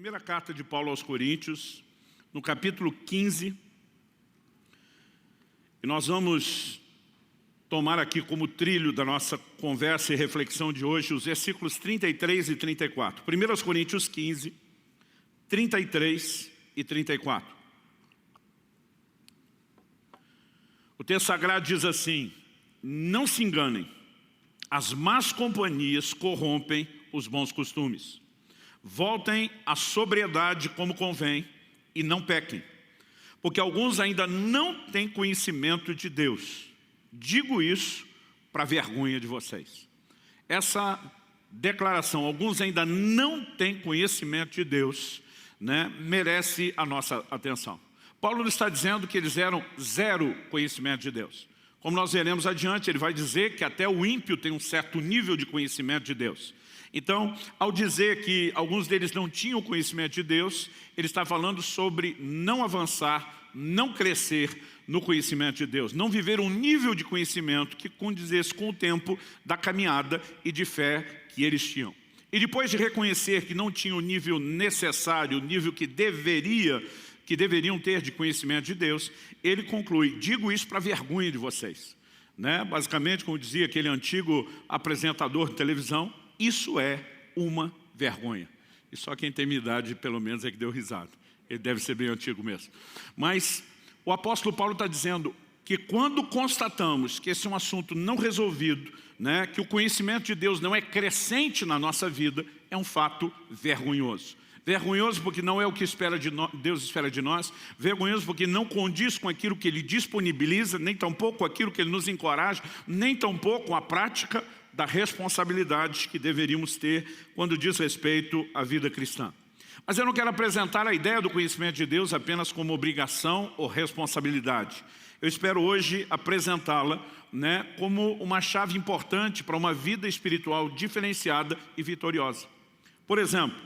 Primeira carta de Paulo aos Coríntios, no capítulo 15, e nós vamos tomar aqui como trilho da nossa conversa e reflexão de hoje os versículos 33 e 34. 1 Coríntios 15, 33 e 34. O texto sagrado diz assim: não se enganem, as más companhias corrompem os bons costumes. Voltem à sobriedade como convém e não pequem, porque alguns ainda não têm conhecimento de Deus. Digo isso para vergonha de vocês. Essa declaração, alguns ainda não têm conhecimento de Deus, merece a nossa atenção. Paulo não está dizendo que eles eram zero conhecimento de Deus. Como nós veremos adiante, ele vai dizer que até o ímpio tem um certo nível de conhecimento de Deus. Então, ao dizer que alguns deles não tinham conhecimento de Deus, ele está falando sobre não avançar, não crescer no conhecimento de Deus, não viver um nível de conhecimento que condizesse com o tempo da caminhada e de fé que eles tinham. E depois de reconhecer que não tinham o nível necessário, o nível que deveriam ter de conhecimento de Deus, ele conclui: digo isso para vergonha de vocês. Basicamente, como dizia aquele antigo apresentador de televisão, isso é uma vergonha. E só quem tem minha idade, pelo menos, é que deu risada. Ele deve ser bem antigo mesmo. Mas o apóstolo Paulo está dizendo que quando constatamos que esse é um assunto não resolvido, que o conhecimento de Deus não é crescente na nossa vida, é um fato vergonhoso. Vergonhoso porque não é o que Deus espera de nós, vergonhoso porque não condiz com aquilo que Ele disponibiliza, nem tampouco com aquilo que Ele nos encoraja, nem tampouco com a prática da responsabilidade que deveríamos ter quando diz respeito à vida cristã. Mas eu não quero apresentar a ideia do conhecimento de Deus apenas como obrigação ou responsabilidade. Eu espero hoje apresentá-la como uma chave importante para uma vida espiritual diferenciada e vitoriosa. Por exemplo,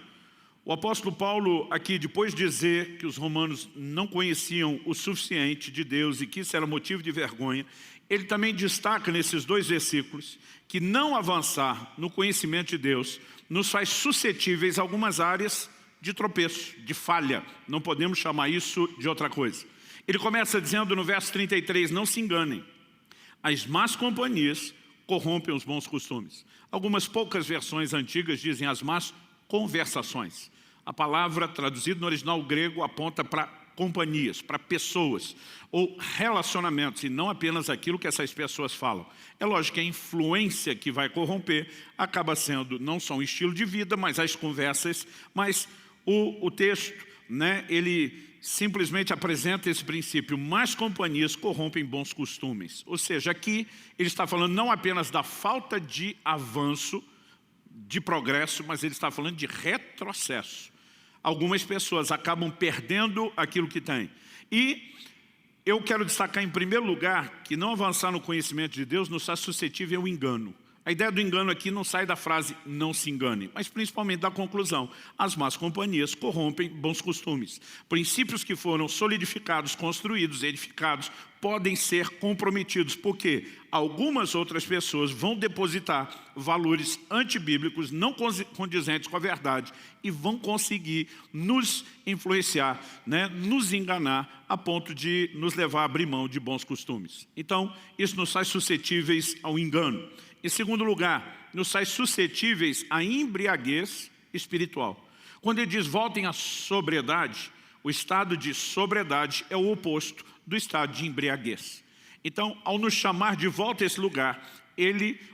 o apóstolo Paulo aqui, depois de dizer que os romanos não conheciam o suficiente de Deus e que isso era motivo de vergonha, ele também destaca nesses dois versículos que não avançar no conhecimento de Deus nos faz suscetíveis a algumas áreas de tropeço, de falha. Não podemos chamar isso de outra coisa. Ele começa dizendo no verso 33, não se enganem, as más companhias corrompem os bons costumes. Algumas poucas versões antigas dizem as más conversações. A palavra traduzida no original grego aponta para companhias, para pessoas ou relacionamentos, e não apenas aquilo que essas pessoas falam. É lógico que a influência que vai corromper acaba sendo não só um estilo de vida, mas as conversas, mas o texto, ele simplesmente apresenta esse princípio: más companhias corrompem bons costumes. Ou seja, aqui ele está falando não apenas da falta de avanço, de progresso, mas ele está falando de retrocesso. Algumas pessoas acabam perdendo aquilo que têm. E eu quero destacar em primeiro lugar que não avançar no conhecimento de Deus nos faz suscetível ao engano. A ideia do engano aqui não sai da frase não se engane, mas principalmente da conclusão: as más companhias corrompem bons costumes. Princípios que foram solidificados, construídos, edificados, podem ser comprometidos, porque algumas outras pessoas vão depositar valores antibíblicos, não condizentes com a verdade, e vão conseguir nos influenciar, nos enganar, a ponto de nos levar a abrir mão de bons costumes. Então, isso nos faz suscetíveis ao engano. Em segundo lugar, nos faz suscetíveis à embriaguez espiritual. Quando ele diz voltem à sobriedade, o estado de sobriedade é o oposto do estado de embriaguez. Então, ao nos chamar de volta a esse lugar,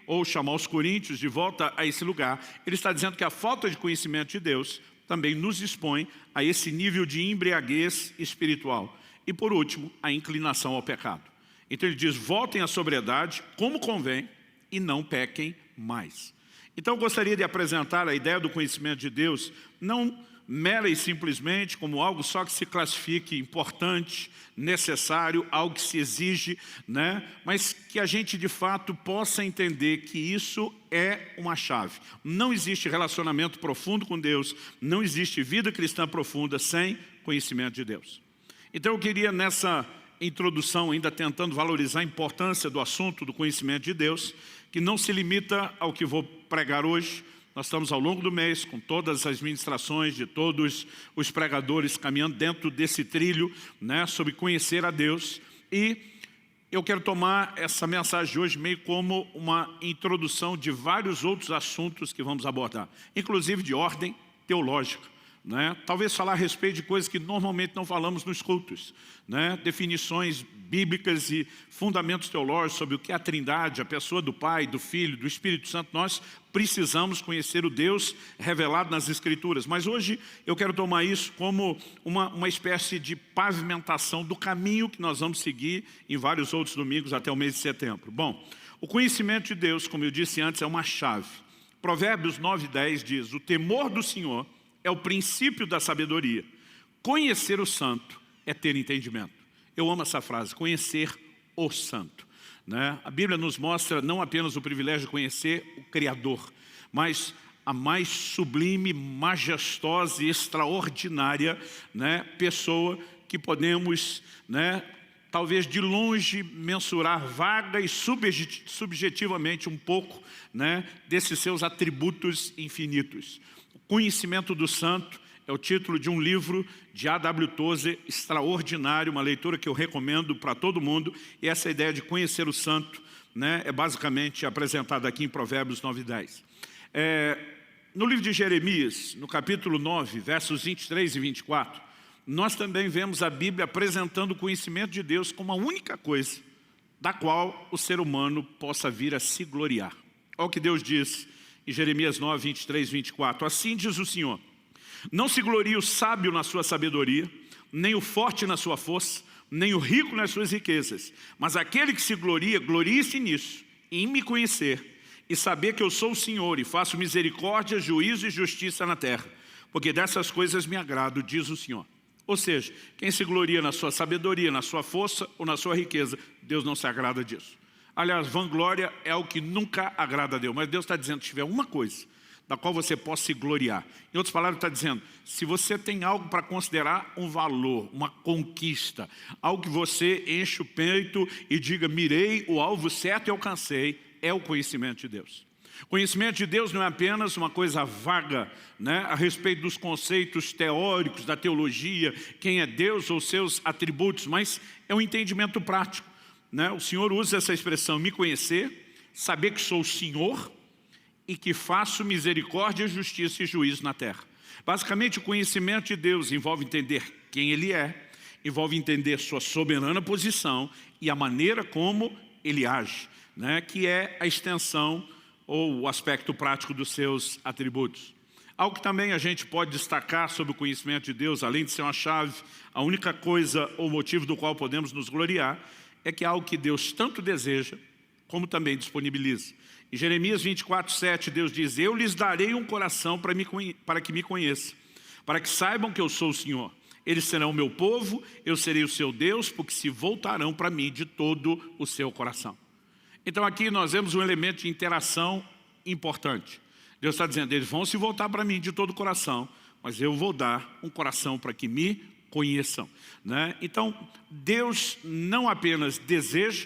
ou chamar os coríntios de volta a esse lugar, ele está dizendo que a falta de conhecimento de Deus também nos expõe a esse nível de embriaguez espiritual. E por último, a inclinação ao pecado. Então ele diz, voltem à sobriedade como convém e não pequem mais. Então eu gostaria de apresentar a ideia do conhecimento de Deus, não mera e simplesmente como algo só que se classifique importante, necessário, algo que se exige, mas que a gente de fato possa entender que isso é uma chave. Não existe relacionamento profundo com Deus, não existe vida cristã profunda sem conhecimento de Deus. Então eu queria nessa introdução, ainda tentando valorizar a importância do assunto do conhecimento de Deus, que não se limita ao que vou pregar hoje, Nós estamos ao longo do mês com todas as ministrações de todos os pregadores caminhando dentro desse trilho, né, sobre conhecer a Deus. E eu quero tomar essa mensagem de hoje meio como uma introdução de vários outros assuntos que vamos abordar, inclusive de ordem teológica. Né? Talvez falar a respeito de coisas que normalmente não falamos nos cultos, né? Definições bíblicas e fundamentos teológicos sobre o que é a Trindade, a pessoa do Pai, do Filho, do Espírito Santo. Nós precisamos conhecer o Deus revelado nas Escrituras, mas hoje eu quero tomar isso como uma espécie de pavimentação do caminho que nós vamos seguir em vários outros domingos até o mês de setembro. Bom, o conhecimento de Deus, como eu disse antes, é uma chave. Provérbios 9:10 diz: o temor do Senhor é o princípio da sabedoria. Conhecer o santo é ter entendimento. Eu amo essa frase, conhecer o santo. Né? A Bíblia nos mostra não apenas o privilégio de conhecer o Criador, mas a mais sublime, majestosa e extraordinária, né, pessoa que podemos, né, talvez de longe mensurar vaga e subjetivamente um pouco, né, desses seus atributos infinitos. Conhecimento do Santo é o título de um livro de A.W. Tozer, extraordinário, uma leitura que eu recomendo para todo mundo. E essa ideia de conhecer o Santo, né, é basicamente apresentada aqui em Provérbios 9:10. No livro de Jeremias, no capítulo 9, versos 23 e 24, nós também vemos a Bíblia apresentando o conhecimento de Deus como a única coisa da qual o ser humano possa vir a se gloriar. Olha o que Deus diz em Jeremias 9, 23 e 24. Assim diz o Senhor: não se glorie o sábio na sua sabedoria, nem o forte na sua força, nem o rico nas suas riquezas. Mas aquele que se gloria, glorie-se nisso, em me conhecer, e saber que eu sou o Senhor, e faço misericórdia, juízo e justiça na terra. Porque dessas coisas me agrado, diz o Senhor. Ou seja, quem se gloria na sua sabedoria, na sua força ou na sua riqueza, Deus não se agrada disso. Aliás, vanglória é o que nunca agrada a Deus. Mas Deus está dizendo, se tiver uma coisa da qual você possa se gloriar. Em outras palavras, está dizendo, se você tem algo para considerar um valor, uma conquista, algo que você enche o peito e diga, mirei o alvo certo e alcancei, é o conhecimento de Deus. Conhecimento de Deus não é apenas uma coisa vaga, né, a respeito dos conceitos teóricos da teologia, quem é Deus ou seus atributos, mas é um entendimento prático. Né? O Senhor usa essa expressão, me conhecer, saber que sou o Senhor e que faço misericórdia, justiça e juízo na terra. Basicamente, o conhecimento de Deus envolve entender quem Ele é, envolve entender sua soberana posição e a maneira como Ele age, né? Que é a extensão ou o aspecto prático dos seus atributos. Algo que também a gente pode destacar sobre o conhecimento de Deus, além de ser uma chave, a única coisa ou motivo do qual podemos nos gloriar, é que é algo que Deus tanto deseja, como também disponibiliza. Em Jeremias 24:7, Deus diz, eu lhes darei um coração para que me conheçam, para que saibam que eu sou o Senhor. Eles serão o meu povo, eu serei o seu Deus, porque se voltarão para mim de todo o seu coração. Então aqui nós vemos um elemento de interação importante. Deus está dizendo, eles vão se voltar para mim de todo o coração, mas eu vou dar um coração para que me conheçam. Né? Então, Deus não apenas deseja,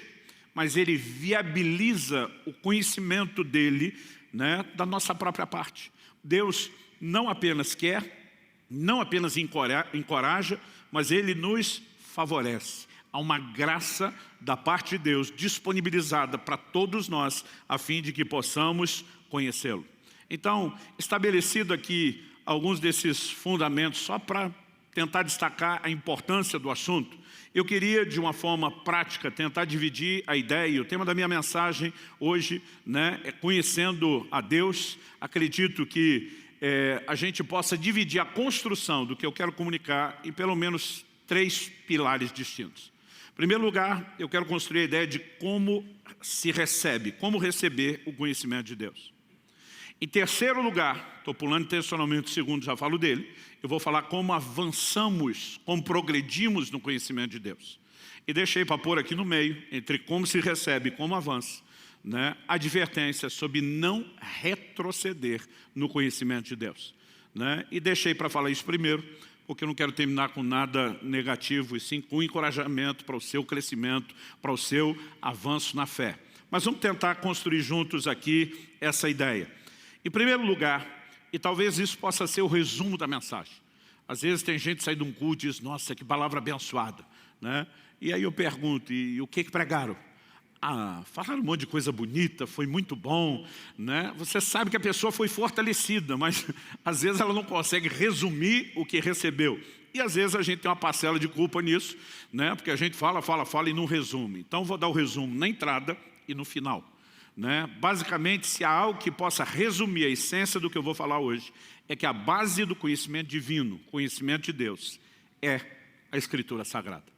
mas Ele viabiliza o conhecimento dEle, né, da nossa própria parte. Deus não apenas quer, não apenas encoraja, mas Ele nos favorece. Há uma graça da parte de Deus disponibilizada para todos nós, a fim de que possamos conhecê-lo. Então, estabelecido aqui alguns desses fundamentos, só para tentar destacar a importância do assunto, eu queria, de uma forma prática, tentar dividir a ideia. O tema da minha mensagem hoje, né, é conhecendo a Deus. Acredito que a gente possa dividir a construção do que eu quero comunicar em pelo menos 3 pilares distintos. Em primeiro lugar, eu quero construir a ideia de como se recebe, como receber o conhecimento de Deus. Em terceiro lugar, estou pulando intencionalmente o segundo, já falo dele, eu vou falar como avançamos, como progredimos no conhecimento de Deus. E deixei para pôr aqui no meio, entre como se recebe e como avança, né, advertência sobre não retroceder no conhecimento de Deus. Né? E deixei para falar isso primeiro, porque eu não quero terminar com nada negativo, e sim com encorajamento para o seu crescimento, para o seu avanço na fé. Mas vamos tentar construir juntos aqui essa ideia. Em primeiro lugar, e talvez isso possa ser o resumo da mensagem. Às vezes tem gente que sai de um culto e diz, nossa, que palavra abençoada, né? E aí eu pergunto, e o que pregaram? Ah, falaram um monte de coisa bonita, foi muito bom, né? Você sabe que a pessoa foi fortalecida, mas às vezes ela não consegue resumir o que recebeu. E às vezes a gente tem uma parcela de culpa nisso, né? Porque a gente fala e não resume. Então vou dar o resumo na entrada e no final, né? Basicamente, se há algo que possa resumir a essência do que eu vou falar hoje, é que a base do conhecimento divino, conhecimento de Deus, é a Escritura Sagrada.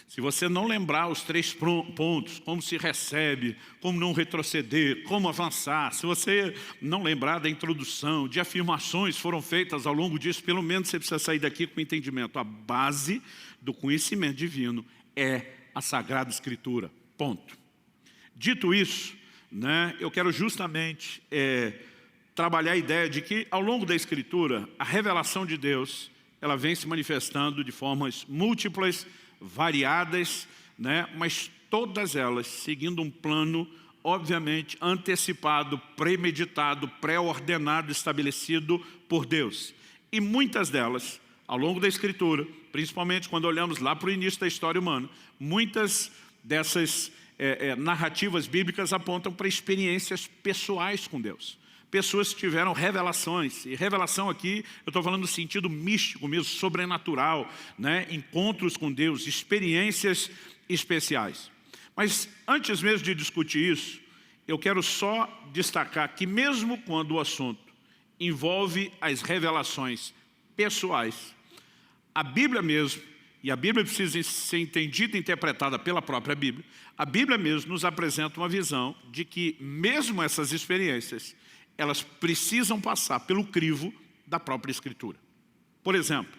Se você não lembrar os 3 pontos, como se recebe, como não retroceder, como avançar, se você não lembrar da introdução, de afirmações que foram feitas ao longo disso, pelo menos você precisa sair daqui com entendimento. A base do conhecimento divino é a Sagrada Escritura, ponto. Dito isso, né, eu quero justamente trabalhar a ideia de que ao longo da Escritura, a revelação de Deus, ela vem se manifestando de formas múltiplas, variadas, né? Mas todas elas seguindo um plano, obviamente, antecipado, premeditado, pré-ordenado, estabelecido por Deus. E muitas delas, ao longo da Escritura, principalmente quando olhamos lá para o início da história humana, muitas dessas narrativas bíblicas apontam para experiências pessoais com Deus. Pessoas que tiveram revelações, e revelação aqui, eu estou falando no sentido místico mesmo, sobrenatural, né? Encontros com Deus, experiências especiais. Mas antes mesmo de discutir isso, eu quero só destacar que mesmo quando o assunto envolve as revelações pessoais, a Bíblia mesmo, e a Bíblia precisa ser entendida e interpretada pela própria Bíblia, a Bíblia mesmo nos apresenta uma visão de que mesmo essas experiências, elas precisam passar pelo crivo da própria Escritura. Por exemplo,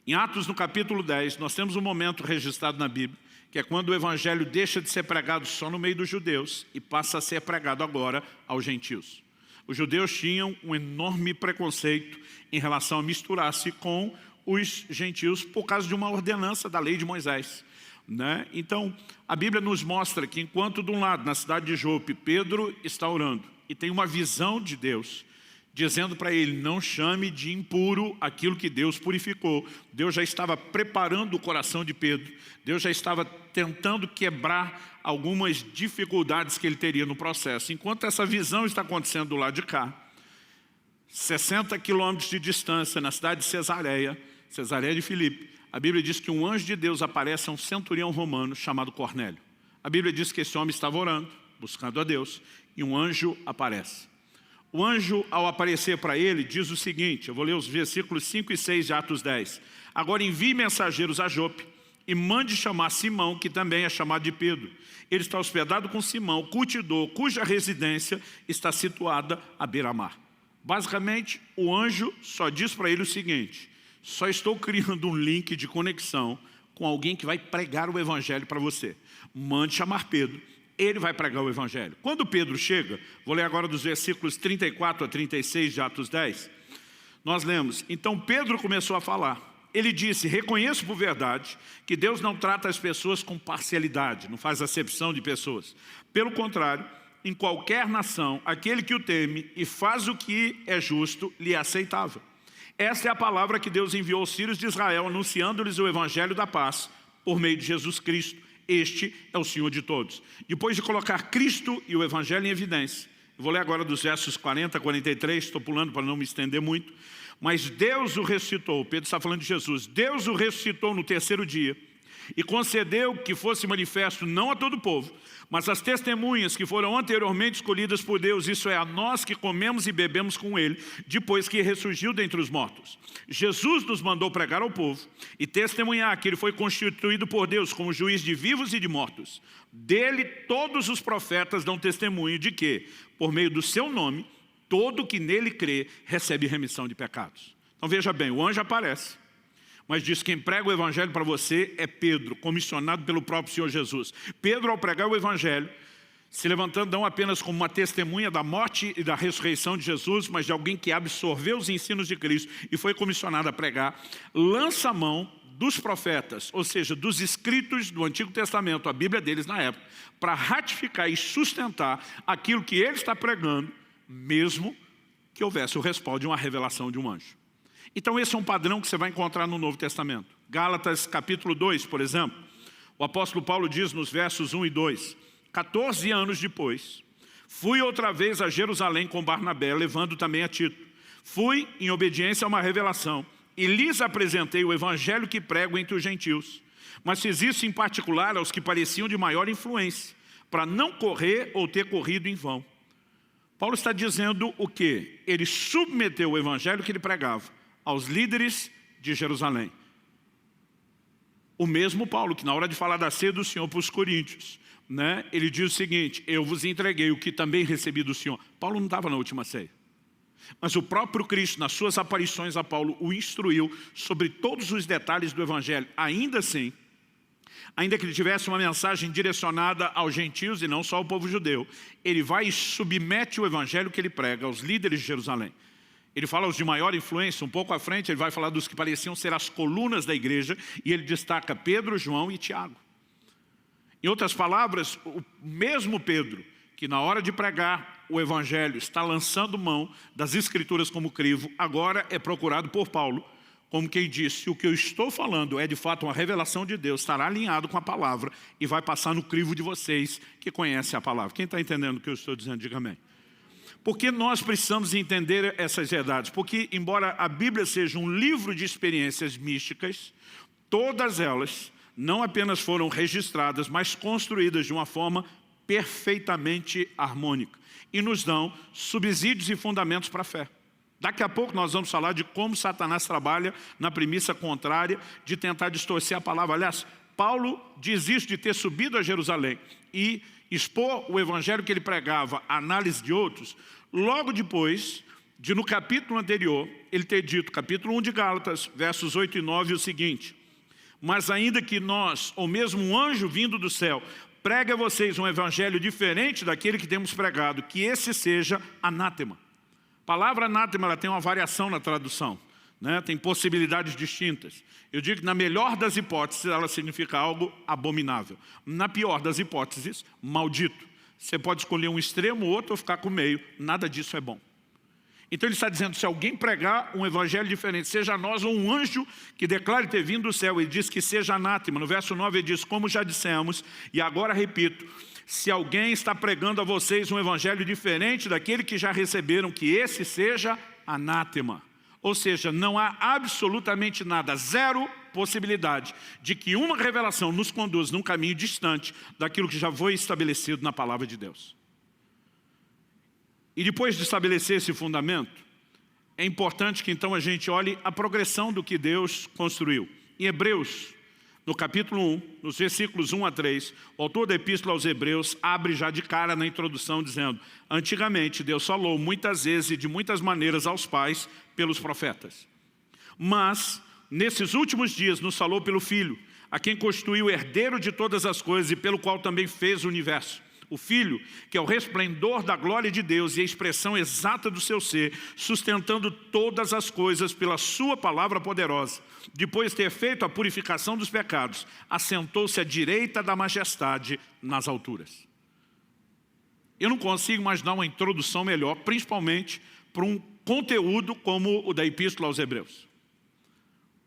em Atos no capítulo 10, nós temos um momento registrado na Bíblia, que é quando o Evangelho deixa de ser pregado só no meio dos judeus e passa a ser pregado agora aos gentios. Os judeus tinham um enorme preconceito em relação a misturar-se com os gentios por causa de uma ordenança da lei de Moisés, né? Então, a Bíblia nos mostra que enquanto de um lado, na cidade de Jope, Pedro está orando, e tem uma visão de Deus, dizendo para ele, não chame de impuro aquilo que Deus purificou. Deus já estava preparando o coração de Pedro, Deus já estava tentando quebrar algumas dificuldades que ele teria no processo. Enquanto essa visão está acontecendo do lado de cá, 60 quilômetros de distância, na cidade de Cesareia de Filipe, a Bíblia diz que um anjo de Deus aparece a um centurião romano chamado Cornélio. A Bíblia diz que esse homem estava orando, buscando a Deus, e um anjo aparece. O anjo, ao aparecer para ele, diz o seguinte, eu vou ler os versículos 5 e 6 de Atos 10. Agora envie mensageiros a Jope e mande chamar Simão, que também é chamado de Pedro. Ele está hospedado com Simão, curtidor, cuja residência está situada à beira-mar. Basicamente, o anjo só diz para ele o seguinte, só estou criando um link de conexão com alguém que vai pregar o Evangelho para você. Mande chamar Pedro. Ele vai pregar o Evangelho. Quando Pedro chega, vou ler agora dos versículos 34 a 36 de Atos 10, nós lemos, então Pedro começou a falar. Ele disse, reconheço por verdade que Deus não trata as pessoas com parcialidade, não faz acepção de pessoas. Pelo contrário, em qualquer nação, aquele que o teme e faz o que é justo, lhe é aceitável. Esta é a palavra que Deus enviou aos filhos de Israel, anunciando-lhes o Evangelho da paz, por meio de Jesus Cristo. Este é o Senhor de todos. Depois de colocar Cristo e o Evangelho em evidência, eu vou ler agora dos versos 40 a 43, estou pulando para não me estender muito, mas Deus o ressuscitou, Pedro está falando de Jesus, Deus o ressuscitou no 3º dia, e concedeu que fosse manifesto não a todo o povo, mas às testemunhas que foram anteriormente escolhidas por Deus, isso é, a nós que comemos e bebemos com Ele, depois que ressurgiu dentre os mortos. Jesus nos mandou pregar ao povo e testemunhar que Ele foi constituído por Deus como juiz de vivos e de mortos. Dele todos os profetas dão testemunho de que, por meio do seu nome, todo que nele crê recebe remissão de pecados. Então veja bem, o anjo aparece. Mas diz, quem prega o Evangelho para você é Pedro, comissionado pelo próprio Senhor Jesus. Pedro, ao pregar o Evangelho, se levantando não apenas como uma testemunha da morte e da ressurreição de Jesus, mas de alguém que absorveu os ensinos de Cristo e foi comissionado a pregar, lança a mão dos profetas, ou seja, dos escritos do Antigo Testamento, a Bíblia deles na época, para ratificar e sustentar aquilo que ele está pregando mesmo que houvesse o respaldo de uma revelação de um anjo. Então esse é um padrão que você vai encontrar no Novo Testamento. Gálatas capítulo 2, por exemplo, o apóstolo Paulo diz nos versos 1 e 2, 14 anos depois, fui outra vez a Jerusalém com Barnabé, levando também a Tito. Fui em obediência a uma revelação e lhes apresentei o evangelho que prego entre os gentios. Mas fiz isso em particular aos que pareciam de maior influência, para não correr ou ter corrido em vão. Paulo está dizendo o quê? Ele submeteu o evangelho que ele pregava aos líderes de Jerusalém. O mesmo Paulo, que na hora de falar da ceia do Senhor para os coríntios, ele diz o seguinte, eu vos entreguei o que também recebi do Senhor. Paulo não estava na última ceia. Mas o próprio Cristo, nas suas aparições a Paulo, o instruiu sobre todos os detalhes do evangelho. Ainda assim, ainda que ele tivesse uma mensagem direcionada aos gentios e não só ao povo judeu, ele vai e submete o evangelho que ele prega aos líderes de Jerusalém. Ele fala os de maior influência, um pouco à frente ele vai falar dos que pareciam ser as colunas da igreja, e ele destaca Pedro, João e Tiago. Em outras palavras, o mesmo Pedro, que na hora de pregar o evangelho está lançando mão das escrituras como crivo, agora é procurado por Paulo, como quem disse, o que eu estou falando é de fato uma revelação de Deus, estará alinhado com a palavra e vai passar no crivo de vocês que conhecem a palavra. Quem está entendendo o que eu estou dizendo, diga amém. Por que nós precisamos entender essas verdades? Porque, embora a Bíblia seja um livro de experiências místicas, todas elas não apenas foram registradas, mas construídas de uma forma perfeitamente harmônica e nos dão subsídios e fundamentos para a fé. Daqui a pouco nós vamos falar de como Satanás trabalha na premissa contrária de tentar distorcer a palavra. Aliás, Paulo diz isso de ter subido a Jerusalém e expor o evangelho que ele pregava à análise de outros, logo depois de no capítulo anterior, ele ter dito, capítulo 1 de Gálatas, versos 8 e 9, o seguinte, mas ainda que nós, ou mesmo um anjo vindo do céu, pregue a vocês um evangelho diferente daquele que temos pregado, que esse seja anátema. A palavra anátema ela tem uma variação na tradução, tem possibilidades distintas. Eu digo que na melhor das hipóteses ela significa algo abominável. Na pior das hipóteses, maldito. Você pode escolher um extremo, outro ou ficar com o meio. Nada disso é bom. Então ele está dizendo, se alguém pregar um evangelho diferente, seja nós ou um anjo que declare ter vindo do céu, ele diz que seja anátema. No verso 9 ele diz, como já dissemos, e agora repito, se alguém está pregando a vocês um evangelho diferente daquele que já receberam, que esse seja anátema. Ou seja, não há absolutamente nada, zero possibilidade de que uma revelação nos conduza num caminho distante daquilo que já foi estabelecido na palavra de Deus. E depois de estabelecer esse fundamento, é importante que então a gente olhe a progressão do que Deus construiu. Em Hebreus, no capítulo 1, nos versículos 1 a 3, o autor da epístola aos Hebreus abre já de cara na introdução dizendo, antigamente Deus falou muitas vezes e de muitas maneiras aos pais pelos profetas. Mas, nesses últimos dias nos falou pelo Filho, a quem constituiu o herdeiro de todas as coisas e pelo qual também fez o universo. O Filho, que é o resplendor da glória de Deus e a expressão exata do seu ser, sustentando todas as coisas pela sua palavra poderosa. Depois de ter feito a purificação dos pecados, assentou-se à direita da majestade nas alturas. Eu não consigo imaginar uma introdução melhor, principalmente para um conteúdo como o da Epístola aos Hebreus.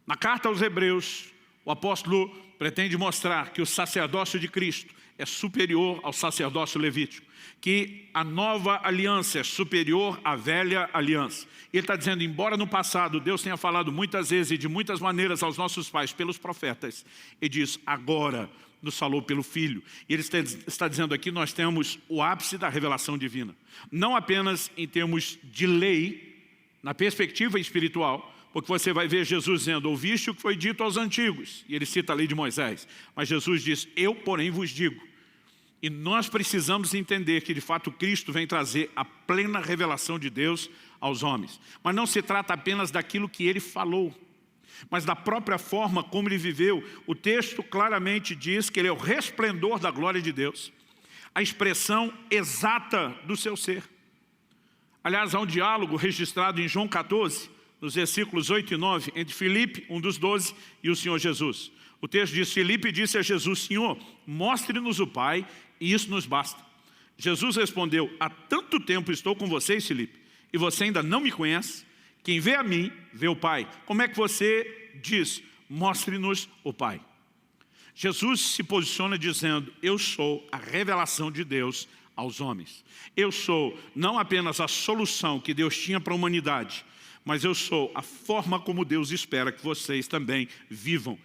Na carta aos Hebreus, o apóstolo pretende mostrar que o sacerdócio de Cristo é superior ao sacerdócio levítico, que a nova aliança é superior à velha aliança. Ele está dizendo, embora no passado Deus tenha falado muitas vezes e de muitas maneiras aos nossos pais pelos profetas, ele diz, agora nos falou pelo Filho. E ele está dizendo aqui, nós temos o ápice da revelação divina. Não apenas em termos de lei, na perspectiva espiritual, porque você vai ver Jesus dizendo, ouviste o que foi dito aos antigos, e ele cita a lei de Moisés, mas Jesus diz, eu porém vos digo. E nós precisamos entender que de fato Cristo vem trazer a plena revelação de Deus aos homens. Mas não se trata apenas daquilo que ele falou, mas da própria forma como ele viveu. O texto claramente diz que ele é o resplendor da glória de Deus, a expressão exata do seu ser. Aliás, há um diálogo registrado em João 14, nos versículos 8 e 9, entre Filipe, um dos 12, e o Senhor Jesus. O texto diz, Filipe disse a Jesus, Senhor, mostre-nos o Pai, e isso nos basta. Jesus respondeu: há tanto tempo estou com vocês, Filipe, e você ainda não me conhece? Quem vê a mim, vê o Pai. Como é que você diz: mostre-nos o Pai? Jesus se posiciona dizendo: eu sou a revelação de Deus aos homens. Eu sou não apenas a solução que Deus tinha para a humanidade, mas eu sou a forma como Deus espera que vocês também vivam.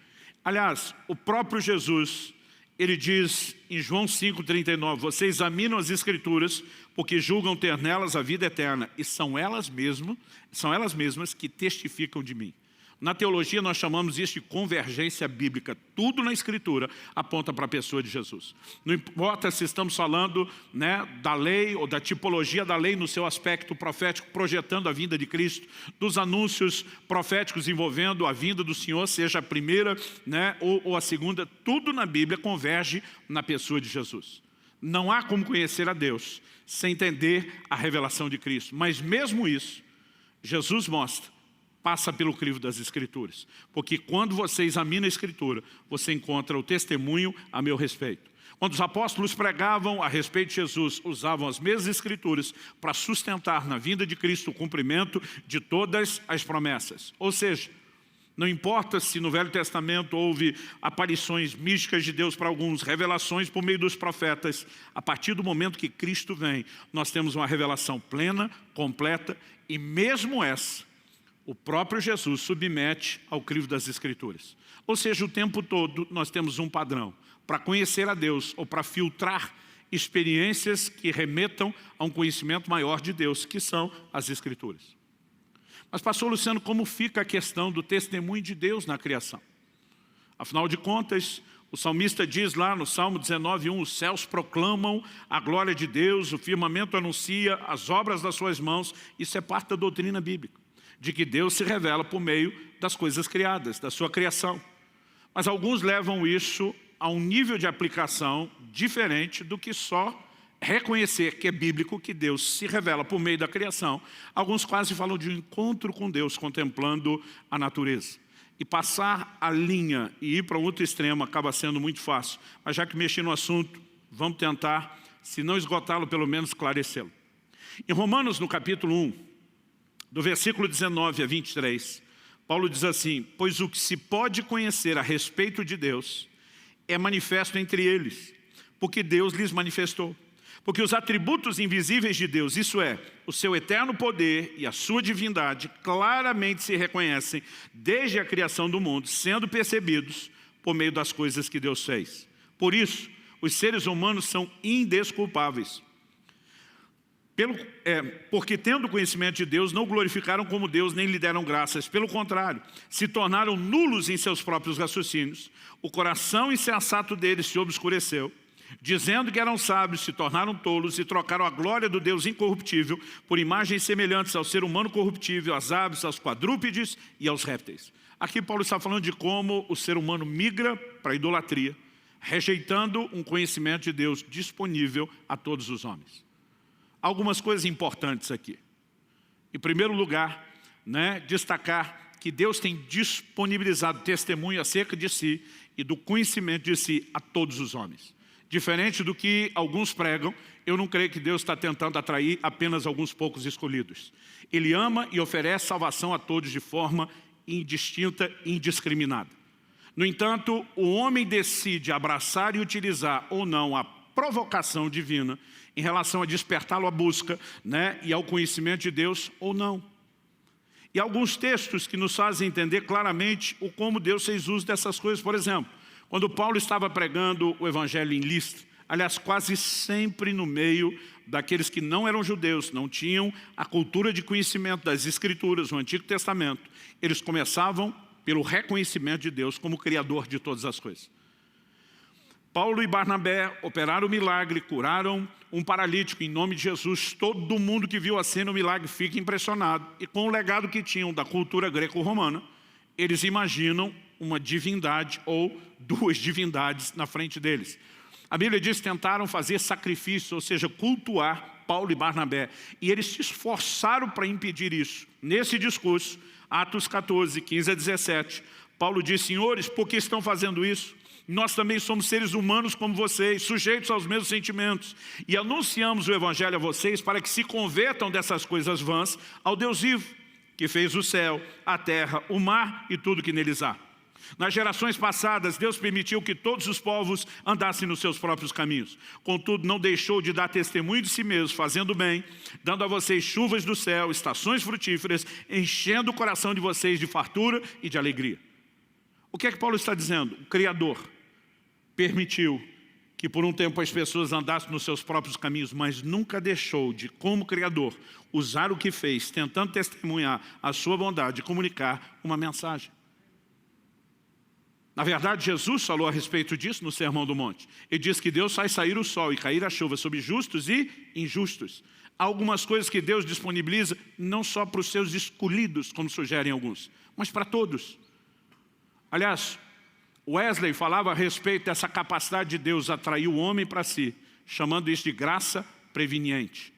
Aliás, o próprio Jesus, ele diz em João 5,39, vocês examinam as Escrituras porque julgam ter nelas a vida eterna, e são elas mesmas que testificam de mim. Na teologia nós chamamos isso de convergência bíblica. Tudo na Escritura aponta para a pessoa de Jesus. Não importa se estamos falando, da lei ou da tipologia da lei no seu aspecto profético, projetando a vinda de Cristo, dos anúncios proféticos envolvendo a vinda do Senhor, seja a primeira, ou a segunda, tudo na Bíblia converge na pessoa de Jesus. Não há como conhecer a Deus sem entender a revelação de Cristo. Mas mesmo isso, Jesus mostra, passa pelo crivo das Escrituras. Porque quando você examina a Escritura, você encontra o testemunho a meu respeito. Quando os apóstolos pregavam a respeito de Jesus, usavam as mesmas Escrituras para sustentar na vinda de Cristo o cumprimento de todas as promessas. Ou seja, não importa se no Velho Testamento houve aparições místicas de Deus para alguns, revelações por meio dos profetas, a partir do momento que Cristo vem, nós temos uma revelação plena, completa, e mesmo essa, o próprio Jesus submete ao crivo das Escrituras. Ou seja, o tempo todo nós temos um padrão para conhecer a Deus ou para filtrar experiências que remetam a um conhecimento maior de Deus, que são as Escrituras. Mas, pastor Luciano, como fica a questão do testemunho de Deus na criação? Afinal de contas, o salmista diz lá no Salmo 19:1, os céus proclamam a glória de Deus, o firmamento anuncia as obras das suas mãos. Isso é parte da doutrina bíblica, de que Deus se revela por meio das coisas criadas, da sua criação. Mas alguns levam isso a um nível de aplicação diferente do que só reconhecer que é bíblico, que Deus se revela por meio da criação. Alguns quase falam de um encontro com Deus, contemplando a natureza. E passar a linha e ir para um outro extremo acaba sendo muito fácil. Mas já que mexi no assunto, vamos tentar, se não esgotá-lo, pelo menos esclarecê-lo. Em Romanos, no capítulo 1, do versículo 19 a 23, Paulo diz assim: pois o que se pode conhecer a respeito de Deus é manifesto entre eles, porque Deus lhes manifestou. Porque os atributos invisíveis de Deus, isso é, o seu eterno poder e a sua divindade, claramente se reconhecem desde a criação do mundo, sendo percebidos por meio das coisas que Deus fez. Por isso, os seres humanos são indesculpáveis. Porque tendo conhecimento de Deus, não glorificaram como Deus, nem lhe deram graças. Pelo contrário, se tornaram nulos em seus próprios raciocínios. O coração insensato deles se obscureceu. Dizendo que eram sábios, se tornaram tolos e trocaram a glória do Deus incorruptível por imagens semelhantes ao ser humano corruptível, às aves, aos quadrúpedes e aos répteis. Aqui Paulo está falando de como o ser humano migra para a idolatria, rejeitando um conhecimento de Deus disponível a todos os homens. Algumas coisas importantes aqui. Em primeiro lugar, destacar que Deus tem disponibilizado testemunho acerca de si e do conhecimento de si a todos os homens. Diferente do que alguns pregam, eu não creio que Deus está tentando atrair apenas alguns poucos escolhidos. Ele ama e oferece salvação a todos de forma indistinta e indiscriminada. No entanto, o homem decide abraçar e utilizar ou não a provocação divina em relação a despertá-lo à busca, e ao conhecimento de Deus ou não. E alguns textos que nos fazem entender claramente o como Deus fez uso dessas coisas. Por exemplo, quando Paulo estava pregando o evangelho em Listra, aliás, quase sempre no meio daqueles que não eram judeus, não tinham a cultura de conhecimento das Escrituras, o Antigo Testamento, eles começavam pelo reconhecimento de Deus como Criador de todas as coisas. Paulo e Barnabé operaram o milagre, curaram um paralítico em nome de Jesus. Todo mundo que viu a cena, o milagre, fica impressionado. E com o legado que tinham da cultura greco-romana, eles imaginam uma divindade ou duas divindades na frente deles. A Bíblia diz que tentaram fazer sacrifício, ou seja, cultuar Paulo e Barnabé. E eles se esforçaram para impedir isso. Nesse discurso, Atos 14, 15 a 17, Paulo diz: senhores, por que estão fazendo isso? Nós também somos seres humanos como vocês, sujeitos aos mesmos sentimentos. E anunciamos o Evangelho a vocês para que se convertam dessas coisas vãs ao Deus vivo, que fez o céu, a terra, o mar e tudo que neles há. Nas gerações passadas, Deus permitiu que todos os povos andassem nos seus próprios caminhos. Contudo, não deixou de dar testemunho de si mesmo, fazendo bem, dando a vocês chuvas do céu, estações frutíferas, enchendo o coração de vocês de fartura e de alegria. O que é que Paulo está dizendo? O Criador permitiu que por um tempo as pessoas andassem nos seus próprios caminhos, mas nunca deixou de, como Criador, usar o que fez, tentando testemunhar a sua bondade e comunicar uma mensagem. Na verdade, Jesus falou a respeito disso no Sermão do Monte. Ele diz que Deus faz sair o sol e cair a chuva sobre justos e injustos. Há algumas coisas que Deus disponibiliza não só para os seus escolhidos, como sugerem alguns, mas para todos. Aliás, Wesley falava a respeito dessa capacidade de Deus atrair o homem para si, chamando isso de graça preveniente.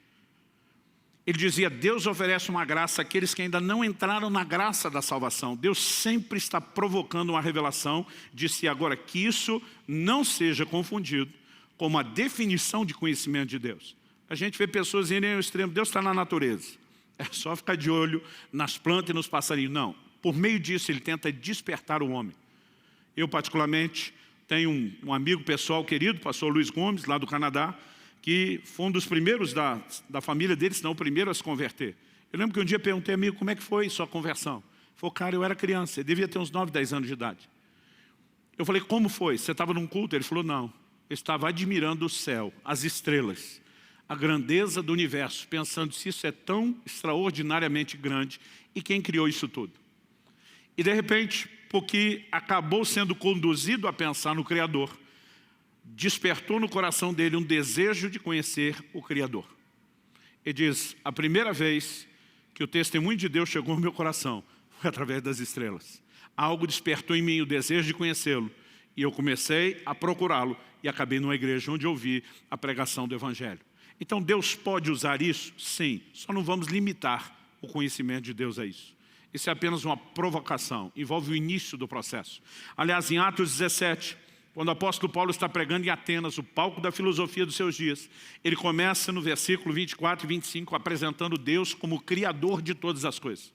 Ele dizia, Deus oferece uma graça àqueles que ainda não entraram na graça da salvação. Deus sempre está provocando uma revelação de si. Agora, que isso não seja confundido com uma definição de conhecimento de Deus. A gente vê pessoas irem ao extremo, Deus está na natureza. É só ficar de olho nas plantas e nos passarinhos. Não, por meio disso ele tenta despertar o homem. Eu, particularmente, tenho um amigo pessoal querido, pastor Luiz Gomes, lá do Canadá, que foi um dos primeiros da família dele, se não o primeiro a se converter. Eu lembro que um dia perguntei, amigo, como é que foi sua conversão? Ele falou, cara, eu era criança, eu devia ter uns 9, 10 anos de idade. Eu falei, como foi? Você estava num culto? Ele falou, não, eu estava admirando o céu, as estrelas, a grandeza do universo, pensando se isso é tão extraordinariamente grande e quem criou isso tudo. E de repente, porque acabou sendo conduzido a pensar no Criador, despertou no coração dele um desejo de conhecer o Criador. Ele diz, a primeira vez que o testemunho de Deus chegou ao meu coração foi através das estrelas. Algo despertou em mim o desejo de conhecê-lo e eu comecei a procurá-lo e acabei numa igreja onde ouvi a pregação do Evangelho. Então Deus pode usar isso? Sim, só não vamos limitar o conhecimento de Deus a isso. Isso é apenas uma provocação, envolve o início do processo. Aliás, em Atos 17, quando o apóstolo Paulo está pregando em Atenas, o palco da filosofia dos seus dias, ele começa no versículo 24 e 25, apresentando Deus como o Criador de todas as coisas.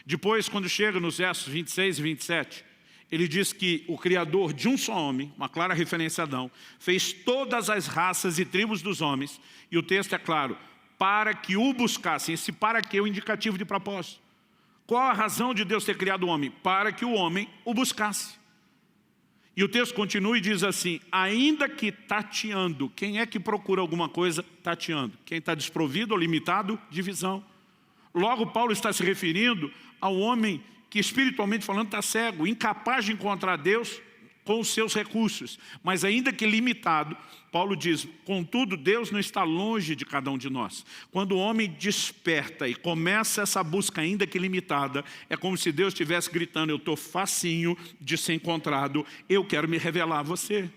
Depois, quando chega nos versos 26 e 27, ele diz que o Criador de um só homem, uma clara referência a Adão, fez todas as raças e tribos dos homens, e o texto é claro, para que o buscassem. Esse para que é o indicativo de propósito. Qual a razão de Deus ter criado o homem? Para que o homem o buscasse. E o texto continua e diz assim, ainda que tateando, quem é que procura alguma coisa tateando? Quem está desprovido ou limitado de visão. Logo, Paulo está se referindo ao homem que espiritualmente falando está cego, incapaz de encontrar Deus com os seus recursos. Mas ainda que limitado, Paulo diz, contudo, Deus não está longe de cada um de nós. Quando o homem desperta e começa essa busca ainda que limitada, é como se Deus estivesse gritando, eu estou facinho de ser encontrado, eu quero me revelar a você.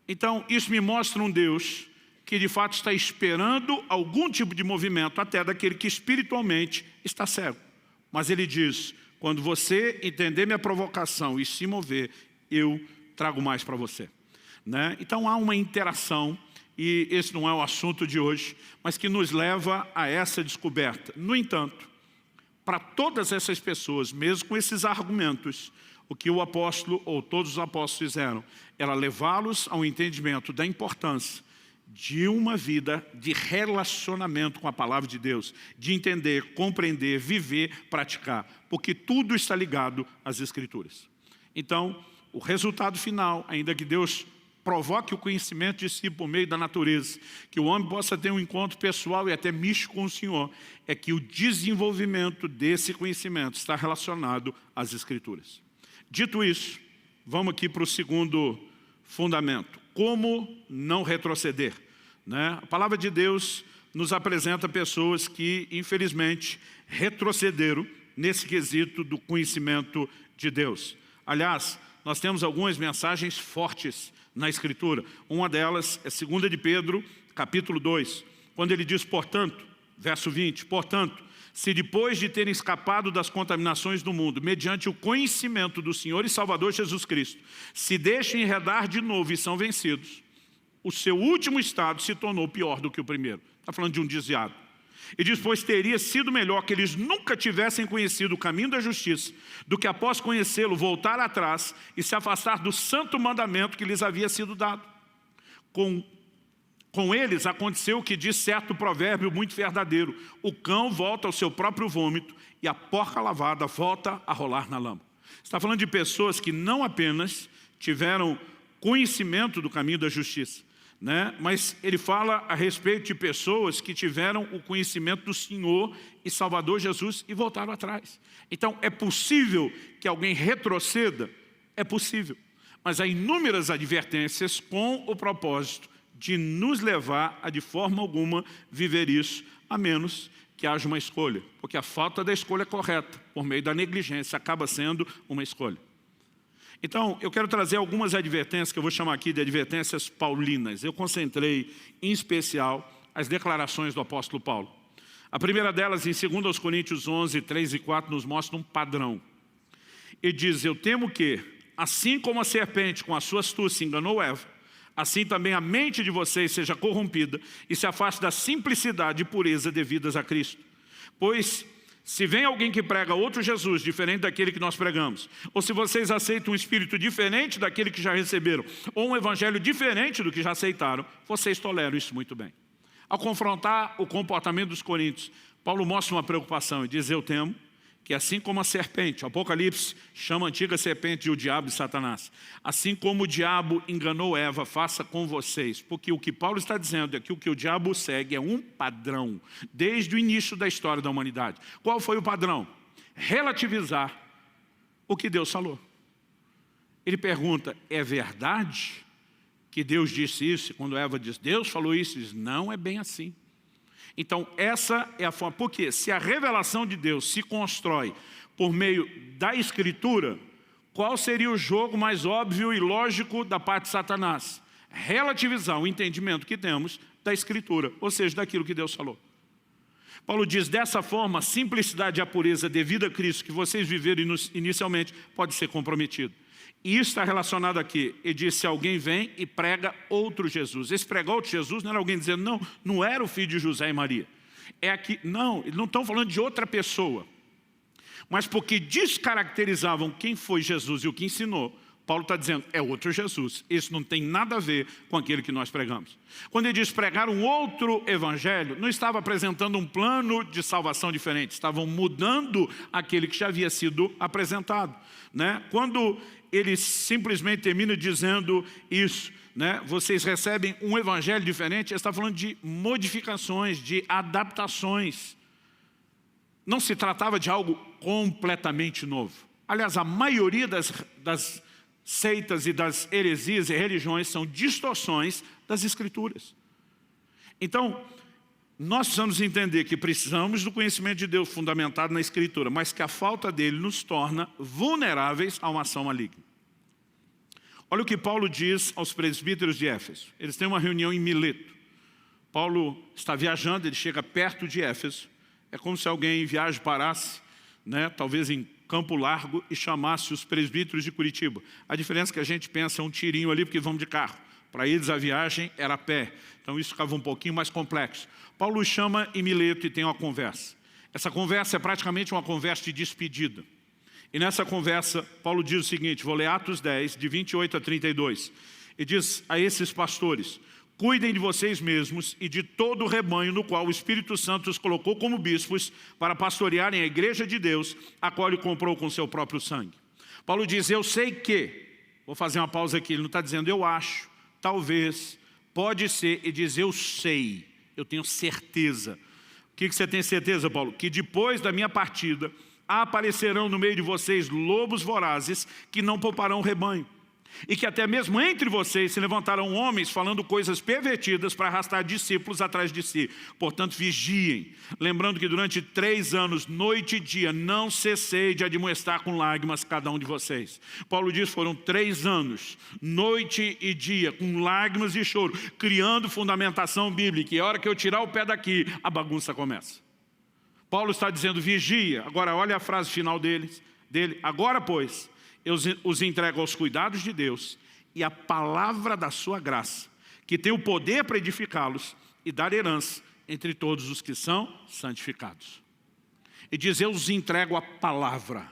Então, isso me mostra um Deus que de fato está esperando algum tipo de movimento, até daquele que espiritualmente está cego. Mas ele diz, quando você entender minha provocação e se mover, eu trago mais para você. Né? Então há uma interação, e esse não é o assunto de hoje, mas que nos leva a essa descoberta. No entanto, para todas essas pessoas, mesmo com esses argumentos, o que o apóstolo, ou todos os apóstolos fizeram, era levá-los ao entendimento da importância de uma vida de relacionamento com a palavra de Deus, de entender, compreender, viver, praticar, porque tudo está ligado às Escrituras. Então, o resultado final, ainda que Deus provoque o conhecimento de si por meio da natureza, que o homem possa ter um encontro pessoal e até místico com o Senhor, é que o desenvolvimento desse conhecimento está relacionado às Escrituras. Dito isso, vamos aqui para o segundo fundamento. Como não retroceder? Né? A palavra de Deus nos apresenta pessoas que, infelizmente, retrocederam nesse quesito do conhecimento de Deus. Aliás, nós temos algumas mensagens fortes na Escritura. Uma delas é 2 de Pedro, capítulo 2, quando ele diz, portanto, verso 20, portanto, se depois de terem escapado das contaminações do mundo, mediante o conhecimento do Senhor e Salvador Jesus Cristo, se deixam enredar de novo e são vencidos, o seu último estado se tornou pior do que o primeiro. Está falando de um desviado. E diz, pois teria sido melhor que eles nunca tivessem conhecido o caminho da justiça, do que após conhecê-lo voltar atrás e se afastar do santo mandamento que lhes havia sido dado. Com eles aconteceu o que diz certo provérbio muito verdadeiro: o cão volta ao seu próprio vômito e a porca lavada volta a rolar na lama. Está falando de pessoas que não apenas tiveram conhecimento do caminho da justiça, mas ele fala a respeito de pessoas que tiveram o conhecimento do Senhor e Salvador Jesus e voltaram atrás. Então é possível que alguém retroceda? É possível. Mas há inúmeras advertências com o propósito de nos levar a de forma alguma viver isso, a menos que haja uma escolha. Porque a falta da escolha correta, por meio da negligência, acaba sendo uma escolha. Então, eu quero trazer algumas advertências, que eu vou chamar aqui de advertências paulinas. Eu concentrei, em especial, as declarações do apóstolo Paulo. A primeira delas, em 2 Coríntios 11, 3 e 4, nos mostra um padrão. Ele diz, eu temo que, assim como a serpente com a sua astúcia enganou Eva, assim também a mente de vocês seja corrompida e se afaste da simplicidade e pureza devidas a Cristo. Pois, se vem alguém que prega outro Jesus, diferente daquele que nós pregamos, ou se vocês aceitam um espírito diferente daquele que já receberam, ou um evangelho diferente do que já aceitaram, vocês toleram isso muito bem. Ao confrontar o comportamento dos coríntios, Paulo mostra uma preocupação e diz, eu temo que assim como a serpente, o Apocalipse chama a antiga serpente de o diabo e Satanás, assim como o diabo enganou Eva, faça com vocês. Porque o que Paulo está dizendo é que o que o diabo segue é um padrão, desde o início da história da humanidade. Qual foi o padrão? Relativizar o que Deus falou. Ele pergunta, é verdade que Deus disse isso? E quando Eva diz, Deus falou isso, diz, não é bem assim. Então essa é a forma, porque se a revelação de Deus se constrói por meio da Escritura, qual seria o jogo mais óbvio e lógico da parte de Satanás? Relativizar o entendimento que temos da Escritura, ou seja, daquilo que Deus falou. Paulo diz, dessa forma, a simplicidade e a pureza devida a Cristo que vocês viveram inicialmente pode ser comprometido. E isso está relacionado aqui. Ele diz, se alguém vem e prega outro Jesus. Esse pregar outro Jesus não era alguém dizendo, não era o filho de José e Maria. É aqui, não, eles não estão falando de outra pessoa. Mas porque descaracterizavam quem foi Jesus e o que ensinou, Paulo está dizendo, é outro Jesus. Isso não tem nada a ver com aquele que nós pregamos. Quando ele diz pregar um outro evangelho, não estava apresentando um plano de salvação diferente. Estavam mudando aquele que já havia sido apresentado. Quando ele simplesmente termina dizendo isso, vocês recebem um evangelho diferente, ele está falando de modificações, de adaptações. Não se tratava de algo completamente novo. Aliás, a maioria das seitas e das heresias e religiões são distorções das Escrituras. Então, nós precisamos entender que precisamos do conhecimento de Deus fundamentado na Escritura, mas que a falta dele nos torna vulneráveis a uma ação maligna. Olha o que Paulo diz aos presbíteros de Éfeso. Eles têm uma reunião em Mileto. Paulo está viajando, ele chega perto de Éfeso. É como se alguém em viagem parasse, talvez em Campo Largo, e chamasse os presbíteros de Curitiba. A diferença é que a gente pensa um tirinho ali, porque vamos de carro. Para eles a viagem era a pé. Então isso ficava um pouquinho mais complexo. Paulo os chama em Mileto e tem uma conversa. Essa conversa é praticamente uma conversa de despedida. E nessa conversa, Paulo diz o seguinte, vou ler Atos 10, de 28 a 32. E diz a esses pastores, cuidem de vocês mesmos e de todo o rebanho no qual o Espírito Santo os colocou como bispos para pastorearem a igreja de Deus, a qual ele comprou com seu próprio sangue. Paulo diz, eu sei que, vou fazer uma pausa aqui, ele não está dizendo eu acho, talvez, pode ser, ele diz eu sei, eu tenho certeza. O que você tem certeza, Paulo? Que depois da minha partida, aparecerão no meio de vocês lobos vorazes que não pouparão o rebanho. E que até mesmo entre vocês se levantarão homens falando coisas pervertidas para arrastar discípulos atrás de si. Portanto, vigiem. Lembrando que durante 3 anos, noite e dia, não cessei de admoestar com lágrimas cada um de vocês. Paulo diz, foram 3 anos, noite e dia, com lágrimas e choro, criando fundamentação bíblica. E a hora que eu tirar o pé daqui, a bagunça começa. Paulo está dizendo, vigia. Agora olha a frase final dele. Agora, pois, eu os entrego aos cuidados de Deus e a palavra da sua graça, que tem o poder para edificá-los e dar herança entre todos os que são santificados. E diz, eu os entrego a palavra,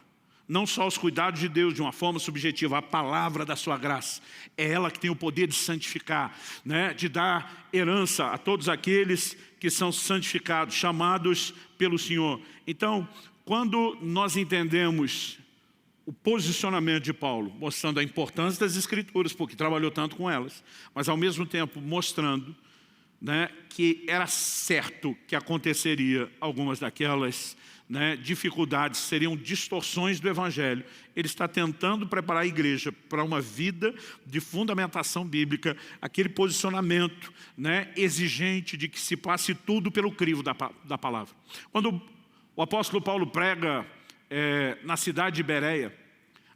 não só os cuidados de Deus de uma forma subjetiva, a palavra da sua graça. É ela que tem o poder de santificar, né? De dar herança a todos aqueles que são santificados, chamados pelo Senhor. Então, quando nós entendemos o posicionamento de Paulo, mostrando a importância das Escrituras, porque trabalhou tanto com elas, mas ao mesmo tempo mostrando, né, que era certo que aconteceria algumas daquelas, né, dificuldades, seriam distorções do Evangelho. Ele está tentando preparar a igreja para uma vida de fundamentação bíblica, aquele posicionamento, né, exigente de que se passe tudo pelo crivo da palavra. Quando o apóstolo Paulo prega na cidade de Bereia,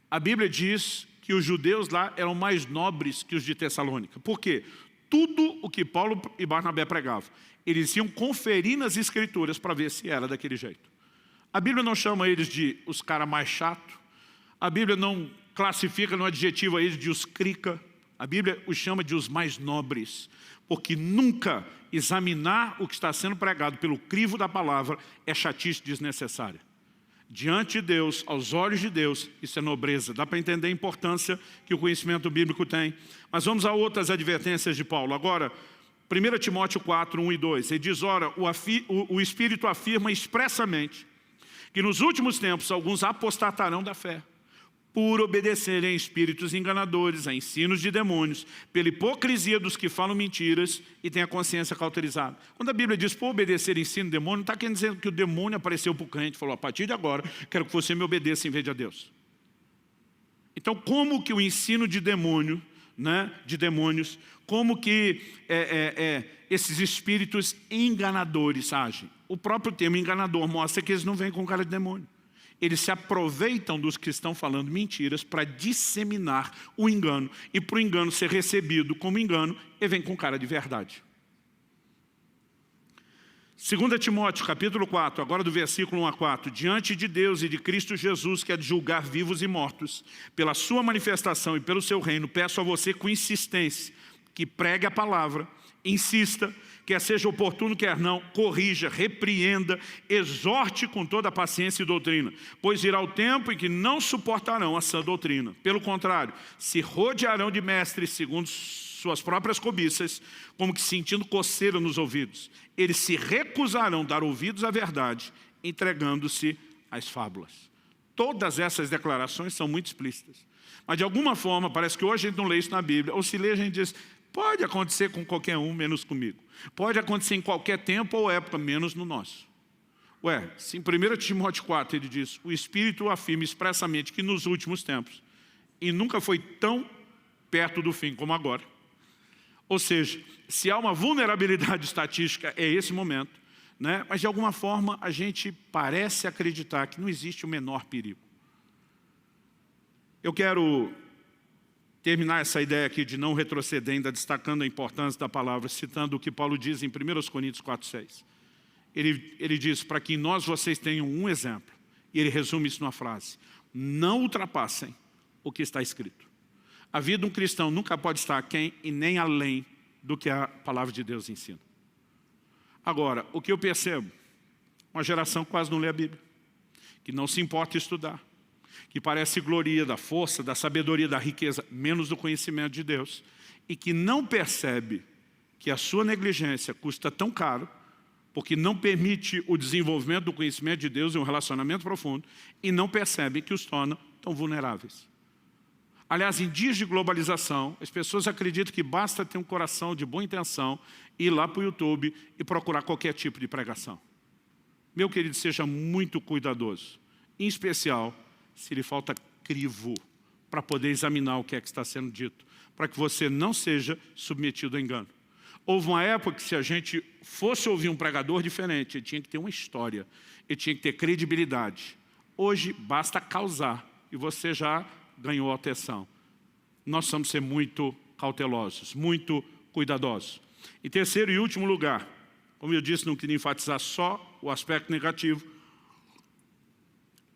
a Bíblia diz que os judeus lá eram mais nobres que os de Tessalônica. Por quê? Tudo o que Paulo e Barnabé pregavam, eles iam conferir nas Escrituras para ver se era daquele jeito. A Bíblia não chama eles de os caras mais chatos. A Bíblia não classifica no adjetivo a eles de os crica. A Bíblia os chama de os mais nobres. Porque nunca examinar o que está sendo pregado pelo crivo da palavra é chatice desnecessária. Diante de Deus, aos olhos de Deus, isso é nobreza. Dá para entender a importância que o conhecimento bíblico tem. Mas vamos a outras advertências de Paulo. Agora, 1 Timóteo 4, 1 e 2. Ele diz, ora, o Espírito afirma expressamente que nos últimos tempos alguns apostatarão da fé, por obedecerem a espíritos enganadores, a ensinos de demônios, pela hipocrisia dos que falam mentiras e têm a consciência cauterizada. Quando a Bíblia diz por obedecer ensino de demônio, não está querendo dizer que o demônio apareceu para o crente e falou, a partir de agora, quero que você me obedeça em vez de a Deus. Então, como que o ensino de demônio, né, de demônios, como que esses espíritos enganadores agem? O próprio termo enganador mostra que eles não vêm com cara de demônio. Eles se aproveitam dos que estão falando mentiras para disseminar o engano. E para o engano ser recebido como engano, ele vem com cara de verdade. 2 Timóteo, capítulo 4, agora do versículo 1 a 4. Diante de Deus e de Cristo Jesus, que é de julgar vivos e mortos, pela sua manifestação e pelo seu reino, peço a você com insistência, que pregue a palavra, insista, quer seja oportuno, quer não, corrija, repreenda, exorte com toda a paciência e doutrina, pois virá o tempo em que não suportarão a sã doutrina. Pelo contrário, se rodearão de mestres segundo suas próprias cobiças, como que sentindo coceira nos ouvidos. Eles se recusarão a dar ouvidos à verdade, entregando-se às fábulas. Todas essas declarações são muito explícitas. Mas de alguma forma, parece que hoje a gente não lê isso na Bíblia, ou se lê a gente diz, pode acontecer com qualquer um, menos comigo. Pode acontecer em qualquer tempo ou época, menos no nosso. Ué, se em 1 Timóteo 4 ele diz, o Espírito afirma expressamente que nos últimos tempos, e nunca foi tão perto do fim como agora, ou seja, se há uma vulnerabilidade estatística, é esse momento, né? Mas de alguma forma a gente parece acreditar que não existe o menor perigo. Eu quero terminar essa ideia aqui de não retroceder, ainda destacando a importância da palavra, citando o que Paulo diz em 1 Coríntios 4,6. Ele diz, para que em nós vocês tenham um exemplo, e ele resume isso numa frase, não ultrapassem o que está escrito. A vida de um cristão nunca pode estar aquém e nem além do que a palavra de Deus ensina. Agora, o que eu percebo, uma geração que quase não lê a Bíblia, que não se importa em estudar, que parece gloria da força, da sabedoria, da riqueza, menos do conhecimento de Deus, e que não percebe que a sua negligência custa tão caro, porque não permite o desenvolvimento do conhecimento de Deus e um relacionamento profundo, e não percebe que os torna tão vulneráveis. Aliás, em dias de globalização, as pessoas acreditam que basta ter um coração de boa intenção, ir lá para o YouTube e procurar qualquer tipo de pregação. Meu querido, seja muito cuidadoso, em especial se lhe falta crivo para poder examinar o que é que está sendo dito, para que você não seja submetido a engano. Houve uma época que se a gente fosse ouvir um pregador diferente, ele tinha que ter uma história, ele tinha que ter credibilidade. Hoje basta causar e você já ganhou a atenção. Nós precisamos ser muito cautelosos, muito cuidadosos. Em terceiro e último lugar, como eu disse, não queria enfatizar só o aspecto negativo,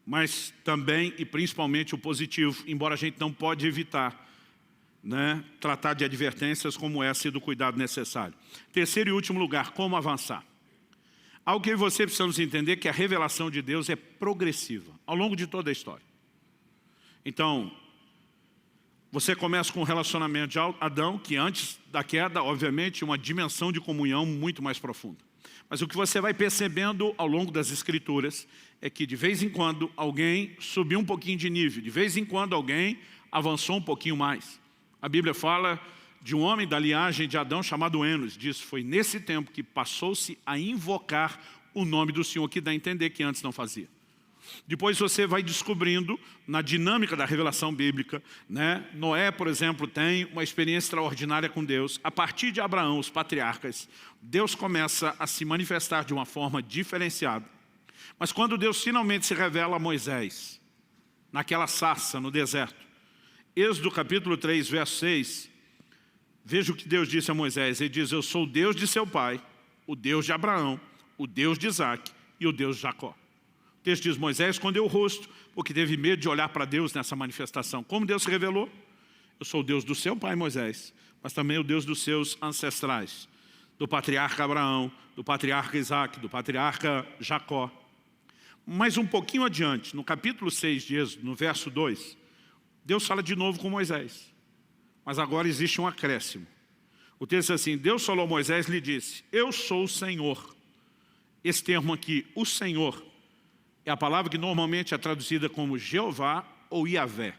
mas também e principalmente o positivo, embora a gente não pode evitar, né, tratar de advertências como essa e do cuidado necessário. Terceiro e último lugar, como avançar. Algo que você precisamos entender que a revelação de Deus é progressiva, ao longo de toda a história. Então, você começa com o relacionamento de Adão, que antes da queda, obviamente, uma dimensão de comunhão muito mais profunda. Mas o que você vai percebendo ao longo das Escrituras é que de vez em quando alguém subiu um pouquinho de nível, de vez em quando alguém avançou um pouquinho mais. A Bíblia fala de um homem da linhagem de Adão chamado Enos. Diz, foi nesse tempo que passou-se a invocar o nome do Senhor, que dá a entender que antes não fazia. Depois você vai descobrindo, na dinâmica da revelação bíblica, né? Noé, por exemplo, tem uma experiência extraordinária com Deus. A partir de Abraão, os patriarcas, Deus começa a se manifestar de uma forma diferenciada. Mas quando Deus finalmente se revela a Moisés, naquela sarça no deserto, Êxodo capítulo 3, verso 6, veja o que Deus disse a Moisés. Ele diz, eu sou o Deus de seu pai, o Deus de Abraão, o Deus de Isaac e o Deus de Jacó. O texto diz, Moisés escondeu o rosto, porque teve medo de olhar para Deus nessa manifestação. Como Deus se revelou? Eu sou o Deus do seu pai Moisés, mas também o Deus dos seus ancestrais, do patriarca Abraão, do patriarca Isaac, do patriarca Jacó. Mas um pouquinho adiante, no capítulo 6 de Êxodo, no verso 2, Deus fala de novo com Moisés. Mas agora existe um acréscimo. O texto diz assim, Deus falou a Moisés e lhe disse, eu sou o Senhor. Esse termo aqui, o Senhor, é a palavra que normalmente é traduzida como Jeová ou Iavé.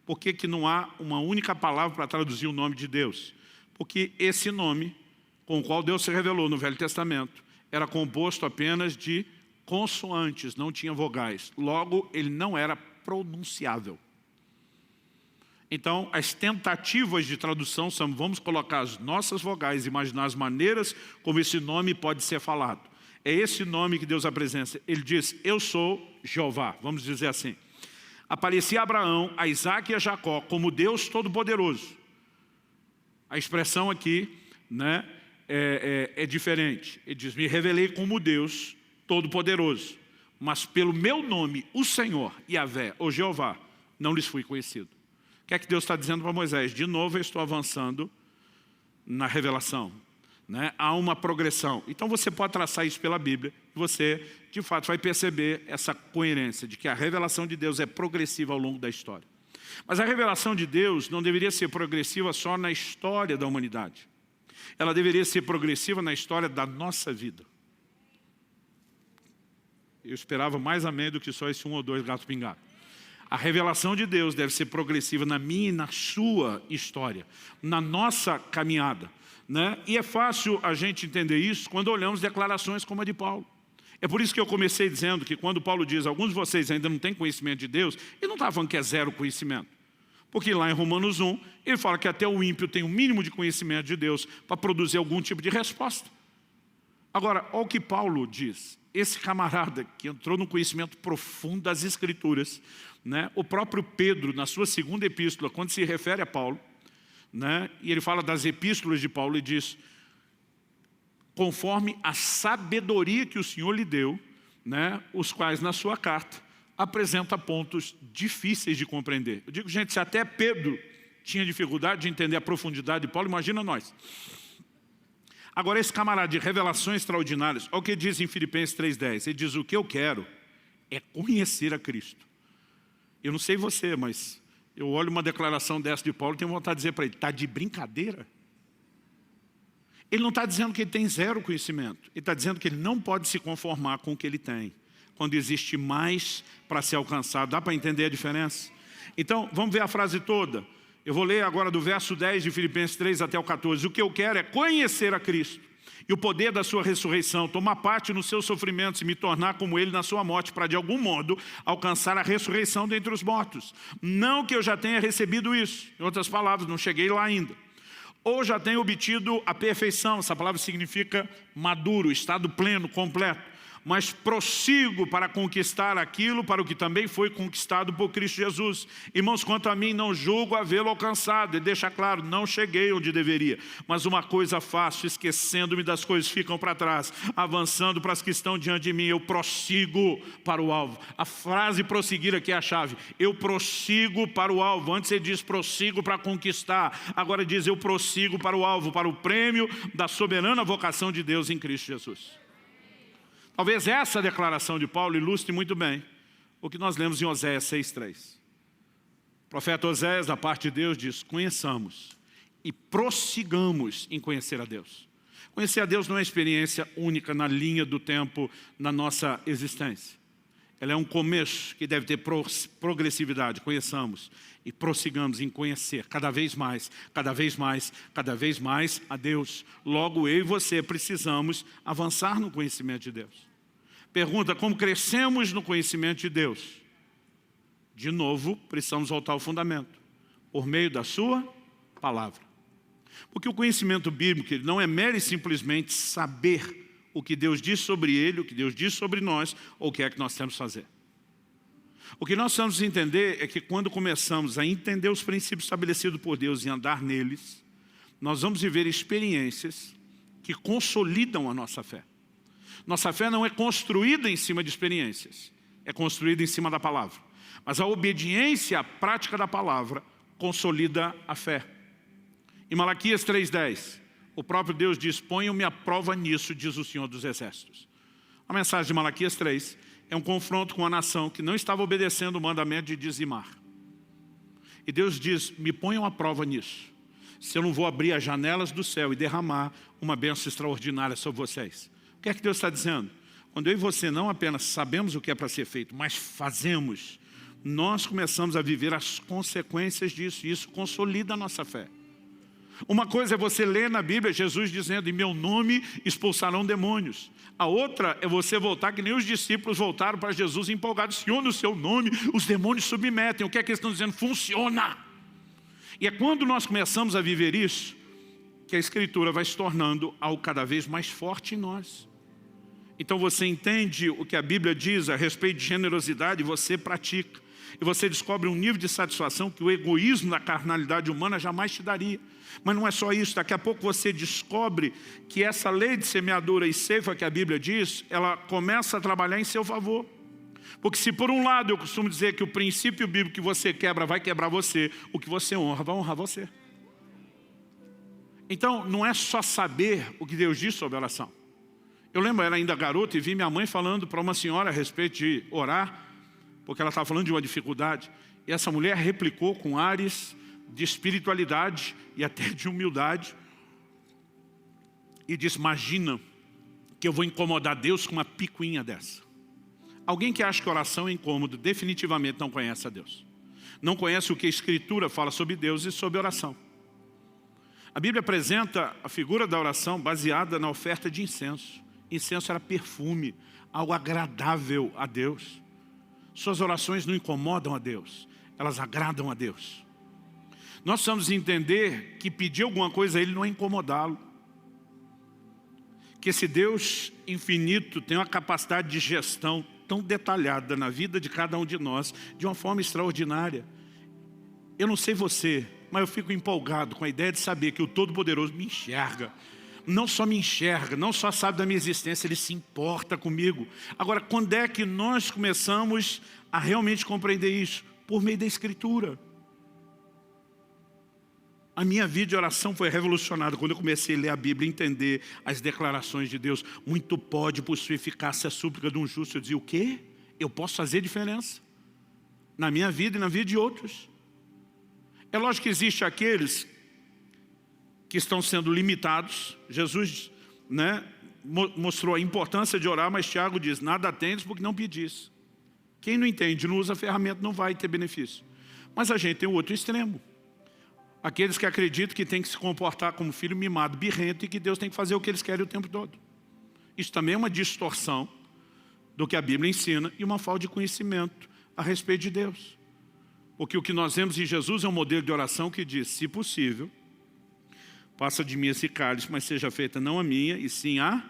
Por que que não há uma única palavra para traduzir o nome de Deus? Porque esse nome, com o qual Deus se revelou no Velho Testamento, era composto apenas de consoantes, não tinha vogais. Logo, ele não era pronunciável. Então, as tentativas de tradução são, vamos colocar as nossas vogais, imaginar as maneiras como esse nome pode ser falado. É esse nome que Deus apresenta. Ele diz, eu sou Jeová, vamos dizer assim. Aparecia a Abraão, a Isaac e a Jacó como Deus Todo-Poderoso. A expressão aqui, né, é diferente. Ele diz, me revelei como Deus Todo-Poderoso, mas pelo meu nome, o Senhor, Iavé ou Jeová, não lhes fui conhecido. O que é que Deus está dizendo para Moisés? De novo eu estou avançando na revelação. Né? Há uma progressão. Então você pode traçar isso pela Bíblia. E você, de fato, vai perceber essa coerência de que a revelação de Deus é progressiva ao longo da história. Mas a revelação de Deus não deveria ser progressiva só na história da humanidade. Ela deveria ser progressiva na história da nossa vida. Eu esperava mais amém do que só esse 1 ou 2 gato pingado. A revelação de Deus deve ser progressiva na minha e na sua história, na nossa caminhada. Né? E é fácil a gente entender isso quando olhamos declarações como a de Paulo. É por isso que eu comecei dizendo que quando Paulo diz, alguns de vocês ainda não têm conhecimento de Deus, ele não está falando que é zero conhecimento. Porque lá em Romanos 1, ele fala que até o ímpio tem um mínimo de conhecimento de Deus para produzir algum tipo de resposta. Agora, olha o que Paulo diz. Esse camarada que entrou no conhecimento profundo das Escrituras, né? O próprio Pedro, na sua segunda epístola, quando se refere a Paulo, né? E ele fala das epístolas de Paulo e diz, conforme a sabedoria que o Senhor lhe deu, né? Os quais na sua carta apresenta pontos difíceis de compreender. Eu digo, gente, se até Pedro tinha dificuldade de entender a profundidade de Paulo, imagina nós. Agora, esse camarada de revelações extraordinárias, olha o que diz em Filipenses 3,10. Ele diz, o que eu quero é conhecer a Cristo. Eu não sei você, mas eu olho uma declaração dessa de Paulo e tenho vontade de dizer para ele, está de brincadeira? Ele não está dizendo que ele tem zero conhecimento. Ele está dizendo que ele não pode se conformar com o que ele tem, quando existe mais para ser alcançado. Dá para entender a diferença? Então, vamos ver a frase toda. Eu vou ler agora do verso 10 de Filipenses 3 até o 14. O que eu quero é conhecer a Cristo e o poder da sua ressurreição, tomar parte nos seus sofrimentos e me tornar como Ele na sua morte, para de algum modo alcançar a ressurreição dentre os mortos. Não que eu já tenha recebido isso, em outras palavras, não cheguei lá ainda. Ou já tenha obtido a perfeição, essa palavra significa maduro, estado pleno, completo. mas prossigo para conquistar aquilo para o que também foi conquistado por Cristo Jesus. Irmãos, quanto a mim, não julgo havê-lo alcançado. Ele deixa claro, não cheguei onde deveria. Mas uma coisa faço, esquecendo-me das coisas que ficam para trás, avançando para as que estão diante de mim, eu prossigo para o alvo. A frase prosseguir aqui é a chave. Eu prossigo para o alvo. Antes ele diz prossigo para conquistar. Agora diz eu prossigo para o alvo, para o prêmio da soberana vocação de Deus em Cristo Jesus. Talvez essa declaração de Paulo ilustre muito bem o que nós lemos em Oséias 6,3. O profeta Oséias, da parte de Deus, diz: conheçamos e prossigamos em conhecer a Deus. Conhecer a Deus não é experiência única na linha do tempo na nossa existência. Ela é um começo que deve ter progressividade. Conheçamos e prossigamos em conhecer cada vez mais, cada vez mais, cada vez mais a Deus. Logo, eu e você precisamos avançar no conhecimento de Deus. Pergunta, como crescemos no conhecimento de Deus? De novo, precisamos voltar ao fundamento. Por meio da sua palavra. Porque o conhecimento bíblico ele não é mero e simplesmente saber o que Deus diz sobre ele, o que Deus diz sobre nós, ou o que é que nós temos que fazer. O que nós precisamos entender é que quando começamos a entender os princípios estabelecidos por Deus e andar neles, nós vamos viver experiências que consolidam a nossa fé. Nossa fé não é construída em cima de experiências, é construída em cima da palavra. Mas a obediência à prática da palavra consolida a fé. Em Malaquias 3,10, o próprio Deus diz, ponham-me à prova nisso, diz o Senhor dos Exércitos. A mensagem de Malaquias 3 é um confronto com a nação que não estava obedecendo o mandamento de dizimar. E Deus diz, me ponham à prova nisso, se eu não vou abrir as janelas do céu e derramar uma bênção extraordinária sobre vocês. O que é que Deus está dizendo? Quando eu e você não apenas sabemos o que é para ser feito, mas fazemos, nós começamos a viver as consequências disso, e isso consolida a nossa fé. Uma coisa é você ler na Bíblia Jesus dizendo, em meu nome expulsarão demônios. A outra é você voltar, que nem os discípulos voltaram para Jesus empolgados. Senhor, no seu nome os demônios submetem. O que é que eles estão dizendo? Funciona. E é quando nós começamos a viver isso, que a Escritura vai se tornando algo cada vez mais forte em nós. Então você entende o que a Bíblia diz a respeito de generosidade, você pratica. E você descobre um nível de satisfação que o egoísmo da carnalidade humana jamais te daria. Mas não é só isso, daqui a pouco você descobre que essa lei de semeadura e ceifa que a Bíblia diz, ela começa a trabalhar em seu favor. Porque se por um lado eu costumo dizer que o princípio bíblico que você quebra vai quebrar você, o que você honra vai honrar você. Então não é só saber o que Deus diz sobre oração. Eu lembro, eu era ainda garota e vi minha mãe falando para uma senhora a respeito de orar, porque ela estava falando de uma dificuldade. E essa mulher replicou com ares de espiritualidade e até de humildade. E disse, imagina que eu vou incomodar Deus com uma picuinha dessa. Alguém que acha que oração é incômodo, definitivamente não conhece a Deus. Não conhece o que a Escritura fala sobre Deus e sobre oração. A Bíblia apresenta a figura da oração baseada na oferta de incenso. Incenso era perfume, algo agradável a Deus. Suas orações não incomodam a Deus, elas agradam a Deus. Nós precisamos entender que pedir alguma coisa a Ele não é incomodá-lo. Que esse Deus infinito tem uma capacidade de gestão tão detalhada na vida de cada um de nós, de uma forma extraordinária. Eu não sei você, mas eu fico empolgado com a ideia de saber que o Todo-Poderoso me enxerga. Não só me enxerga, não só sabe da minha existência, Ele se importa comigo. Agora, quando é que nós começamos a realmente compreender isso? Por meio da Escritura. A minha vida de oração foi revolucionada quando eu comecei a ler a Bíblia e entender as declarações de Deus. Muito pode por sua eficácia a súplica de um justo. Eu dizia, o quê? Eu posso fazer diferença na minha vida e na vida de outros. É lógico que existe aqueles que estão sendo limitados. Jesus mostrou a importância de orar, mas Tiago diz, nada tendes porque não pedis. Quem não entende, não usa a ferramenta, não vai ter benefício. Mas a gente tem o outro extremo. Aqueles que acreditam que tem que se comportar como filho mimado, birrento, e que Deus tem que fazer o que eles querem o tempo todo. Isso também é uma distorção do que a Bíblia ensina e uma falta de conhecimento a respeito de Deus. Porque o que nós vemos em Jesus é um modelo de oração que diz, se possível, passa de mim esse cálice, mas seja feita não a minha, e sim a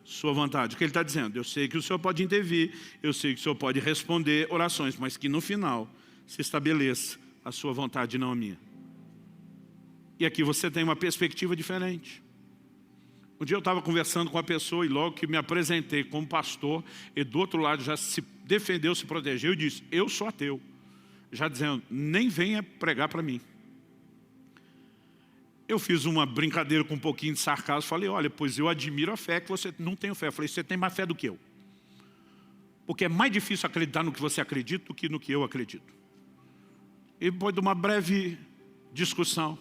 sua vontade. O que ele está dizendo? Eu sei que o Senhor pode intervir, eu sei que o Senhor pode responder orações, mas que no final se estabeleça a sua vontade e não a minha. E aqui você tem uma perspectiva diferente. Um dia eu estava conversando com uma pessoa e logo que me apresentei como pastor, e do outro lado já se defendeu, se protegeu e disse, eu sou ateu. Já dizendo, nem venha pregar para mim. Eu fiz uma brincadeira com um pouquinho de sarcasmo, falei, olha, pois eu admiro a fé que você não tem fé. Eu falei, você tem mais fé do que eu. Porque é mais difícil acreditar no que você acredita do que no que eu acredito. E depois de uma breve discussão,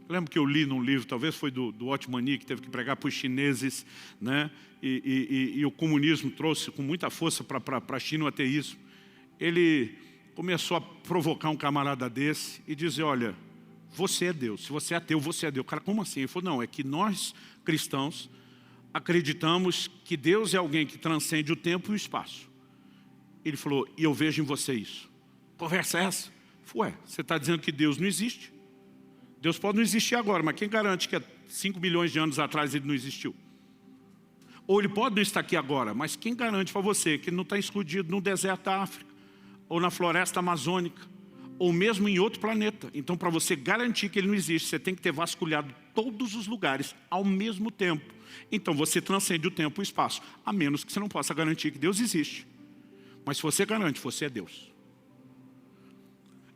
eu lembro que eu li num livro, talvez foi do Otmani, que teve que pregar para os chineses, né? E o comunismo trouxe com muita força para a China o ateísmo. Ele começou a provocar um camarada desse e dizer, olha, você é Deus, se você é ateu, você é Deus. O cara, como assim? Ele falou, não, é que nós cristãos acreditamos que Deus é alguém que transcende o tempo e o espaço. Ele falou, e eu vejo em você isso. Conversa é essa? Eu falei, ué, você está dizendo que Deus não existe? Deus pode não existir agora, mas quem garante que há 5 milhões de anos atrás ele não existiu? Ou ele pode não estar aqui agora, mas quem garante para você que ele não está escondido no deserto da África, ou na floresta amazônica, ou mesmo em outro planeta? Então, para você garantir que ele não existe, você tem que ter vasculhado todos os lugares ao mesmo tempo. Então, você transcende o tempo e o espaço, a menos que você não possa garantir que Deus existe. Mas se você garante, você é Deus.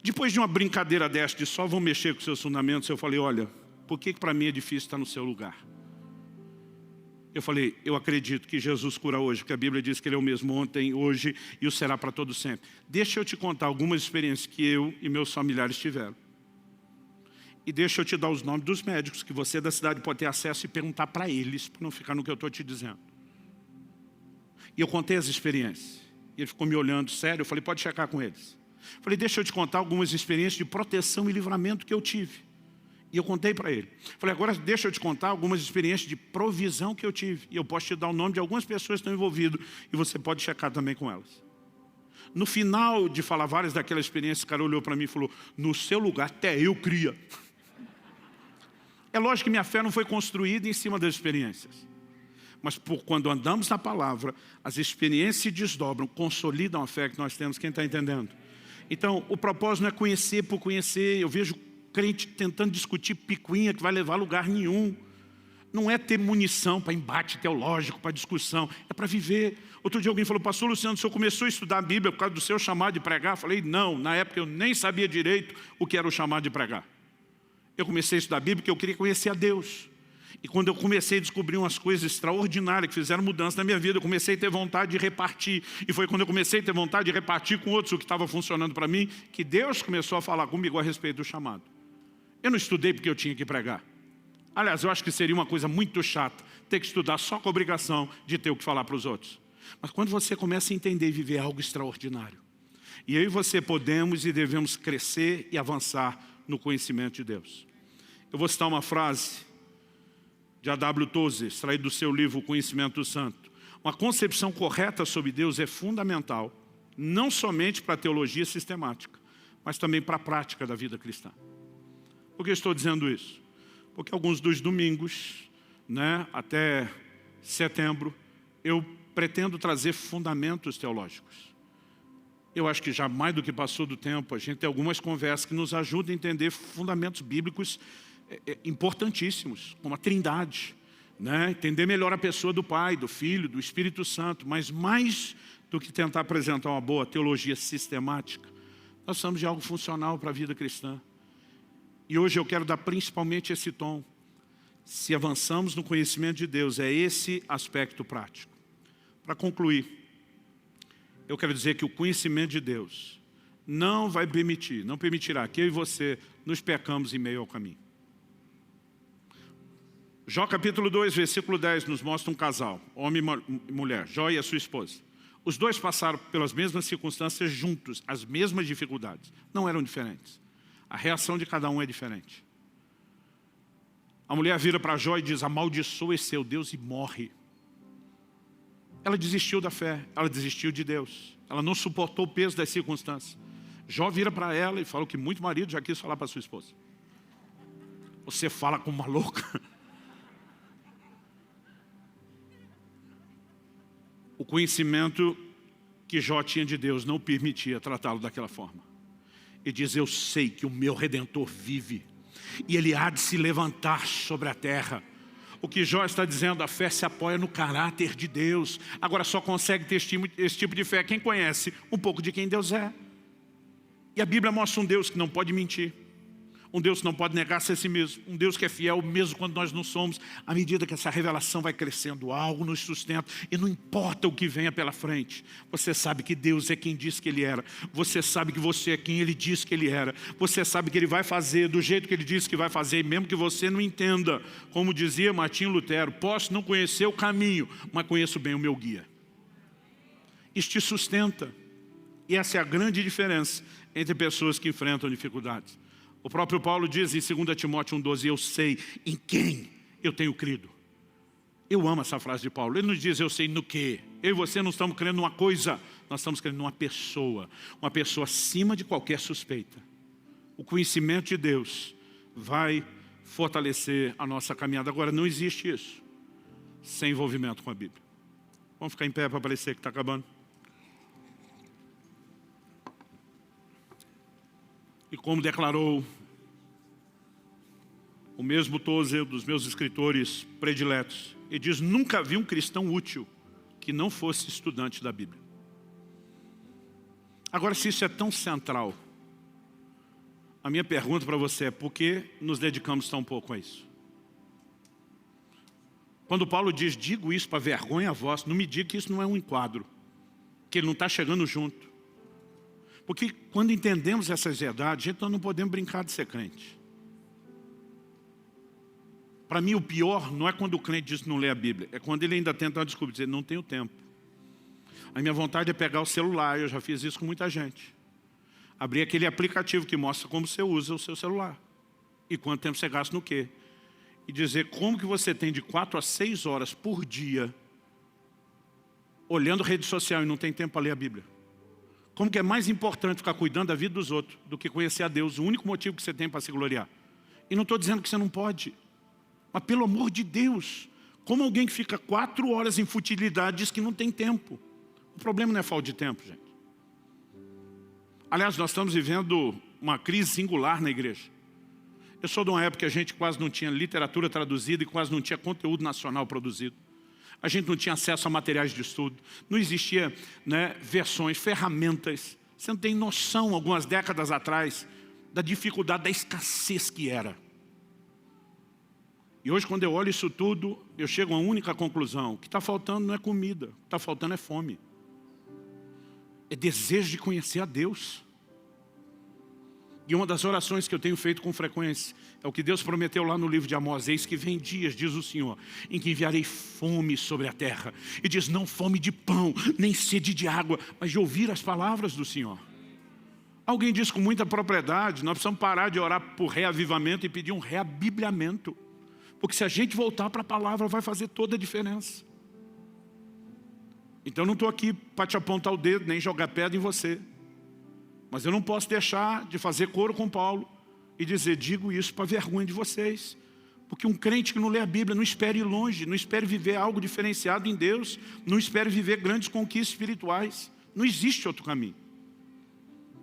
Depois de uma brincadeira dessa, de só vão mexer com seus fundamentos, eu falei, olha, por que para mim é difícil estar no seu lugar? Eu falei, eu acredito que Jesus cura hoje, porque a Bíblia diz que Ele é o mesmo ontem, hoje e o será para todo sempre. Deixa eu te contar algumas experiências que eu e meus familiares tiveram. E deixa eu te dar os nomes dos médicos, que você da cidade pode ter acesso e perguntar para eles, para não ficar no que eu estou te dizendo. E eu contei as experiências. E ele ficou me olhando sério, eu falei, pode checar com eles. Falei, deixa eu te contar algumas experiências de proteção e livramento que eu tive. E eu contei para ele. Falei, agora deixa eu te contar algumas experiências de provisão que eu tive. E eu posso te dar o nome de algumas pessoas que estão envolvidas. E você pode checar também com elas. No final de falar várias daquelas experiências, o cara olhou para mim e falou, no seu lugar até eu cria. É lógico que minha fé não foi construída em cima das experiências. Mas quando andamos na palavra, as experiências se desdobram, consolidam a fé que nós temos. Quem está entendendo? Então, o propósito não é conhecer por conhecer. Eu vejo crente tentando discutir picuinha que vai levar a lugar nenhum. Não é ter munição para embate teológico, para discussão. É para viver. Outro dia alguém falou, pastor Luciano, o senhor começou a estudar a Bíblia por causa do seu chamado de pregar? Eu falei, não, na época eu nem sabia direito o que era o chamado de pregar. Eu comecei a estudar a Bíblia porque eu queria conhecer a Deus. E quando eu comecei a descobrir umas coisas extraordinárias que fizeram mudança na minha vida, eu comecei a ter vontade de repartir. E foi quando eu comecei a ter vontade de repartir com outros o que estava funcionando para mim, que Deus começou a falar comigo a respeito do chamado. Eu não estudei porque eu tinha que pregar. Aliás, eu acho que seria uma coisa muito chata ter que estudar só com a obrigação de ter o que falar para os outros. Mas quando você começa a entender e viver algo extraordinário, e eu e você podemos e devemos crescer e avançar no conhecimento de Deus. Eu vou citar uma frase de A.W. Tozer, extraído do seu livro O Conhecimento do Santo. Uma concepção correta sobre Deus é fundamental, não somente para a teologia sistemática, mas também para a prática da vida cristã. Por que eu estou dizendo isso? Porque alguns dos domingos, até setembro, eu pretendo trazer fundamentos teológicos. Eu acho que já mais do que passou do tempo, a gente tem algumas conversas que nos ajudam a entender fundamentos bíblicos importantíssimos, como a Trindade, entender melhor a pessoa do Pai, do Filho, do Espírito Santo, mas mais do que tentar apresentar uma boa teologia sistemática, nós precisamos de algo funcional para a vida cristã. E hoje eu quero dar principalmente esse tom. Se avançamos no conhecimento de Deus, é esse aspecto prático. Para concluir, eu quero dizer que o conhecimento de Deus não permitirá que eu e você nos pecamos em meio ao caminho. Jó capítulo 2, versículo 10 nos mostra um casal, homem e mulher, Jó e a sua esposa. Os dois passaram pelas mesmas circunstâncias juntos, as mesmas dificuldades, não eram diferentes. A reação de cada um é diferente. A mulher vira para Jó e diz, amaldiçoa esse seu Deus e morre. Ela desistiu da fé, ela desistiu de Deus. Ela não suportou o peso das circunstâncias. Jó vira para ela e fala o que muito marido já quis falar para sua esposa. Você fala como uma louca. O conhecimento que Jó tinha de Deus não permitia tratá-lo daquela forma. Ele diz, eu sei que o meu Redentor vive e ele há de se levantar sobre a terra. O que Jó está dizendo, a fé se apoia no caráter de Deus. Agora só consegue ter esse tipo de fé quem conhece um pouco de quem Deus é. E a Bíblia mostra um Deus que não pode mentir. Um Deus que não pode negar-se a si mesmo. Um Deus que é fiel mesmo quando nós não somos. À medida que essa revelação vai crescendo, algo nos sustenta. E não importa o que venha pela frente. Você sabe que Deus é quem disse que Ele era. Você sabe que você é quem Ele disse que Ele era. Você sabe que Ele vai fazer do jeito que Ele disse que vai fazer. E mesmo que você não entenda. Como dizia Martinho Lutero, posso não conhecer o caminho, mas conheço bem o meu guia. Isso te sustenta. E essa é a grande diferença entre pessoas que enfrentam dificuldades. O próprio Paulo diz em 2 Timóteo 1,12, eu sei em quem eu tenho crido. Eu amo essa frase de Paulo. Ele nos diz, eu sei no quê. Eu e você não estamos crendo numa coisa, nós estamos crendo numa pessoa. Uma pessoa acima de qualquer suspeita. O conhecimento de Deus vai fortalecer a nossa caminhada. Agora, não existe isso sem envolvimento com a Bíblia. Vamos ficar em pé para parecer que está acabando. E como declarou o mesmo Tozer, dos meus escritores prediletos, ele diz, nunca vi um cristão útil que não fosse estudante da Bíblia. Agora, se isso é tão central, a minha pergunta para você é, por que nos dedicamos tão pouco a isso? Quando Paulo diz, digo isso para vergonha vossa, não me diga que isso não é um enquadro, que ele não está chegando junto. Porque quando entendemos essas verdades, nós não podemos brincar de ser crente. Para mim o pior não é quando o crente diz que não lê a Bíblia, é quando ele ainda tenta desculpa, dizer, não tenho tempo. A minha vontade é pegar o celular, eu já fiz isso com muita gente. Abrir aquele aplicativo que mostra como você usa o seu celular. E quanto tempo você gasta no quê. E dizer como que você tem de 4 a 6 horas por dia olhando rede social e não tem tempo para ler a Bíblia. Como que é mais importante ficar cuidando da vida dos outros do que conhecer a Deus, o único motivo que você tem para se gloriar. E não estou dizendo que você não pode, mas pelo amor de Deus, como alguém que fica 4 horas em futilidade diz que não tem tempo. O problema não é falta de tempo, gente. Aliás, nós estamos vivendo uma crise singular na igreja. Eu sou de uma época que a gente quase não tinha literatura traduzida e quase não tinha conteúdo nacional produzido. A gente não tinha acesso a materiais de estudo, não existia, versões, ferramentas. Você não tem noção, algumas décadas atrás, da dificuldade, da escassez que era. E hoje, quando eu olho isso tudo, eu chego a uma única conclusão. O que está faltando não é comida, o que está faltando é fome. É desejo de conhecer a Deus. E uma das orações que eu tenho feito com frequência é o que Deus prometeu lá no livro de Amós. Eis que vem dias, diz o Senhor, em que enviarei fome sobre a terra. E diz, não fome de pão, nem sede de água, mas de ouvir as palavras do Senhor. Alguém diz com muita propriedade, nós precisamos parar de orar por reavivamento e pedir um reabibliamento. Porque se a gente voltar para a palavra, vai fazer toda a diferença. Então eu não estou aqui para te apontar o dedo, nem jogar pedra em você. Mas eu não posso deixar de fazer coro com Paulo e dizer, digo isso para vergonha de vocês. Porque um crente que não lê a Bíblia, não espere ir longe, não espere viver algo diferenciado em Deus, não espere viver grandes conquistas espirituais. Não existe outro caminho.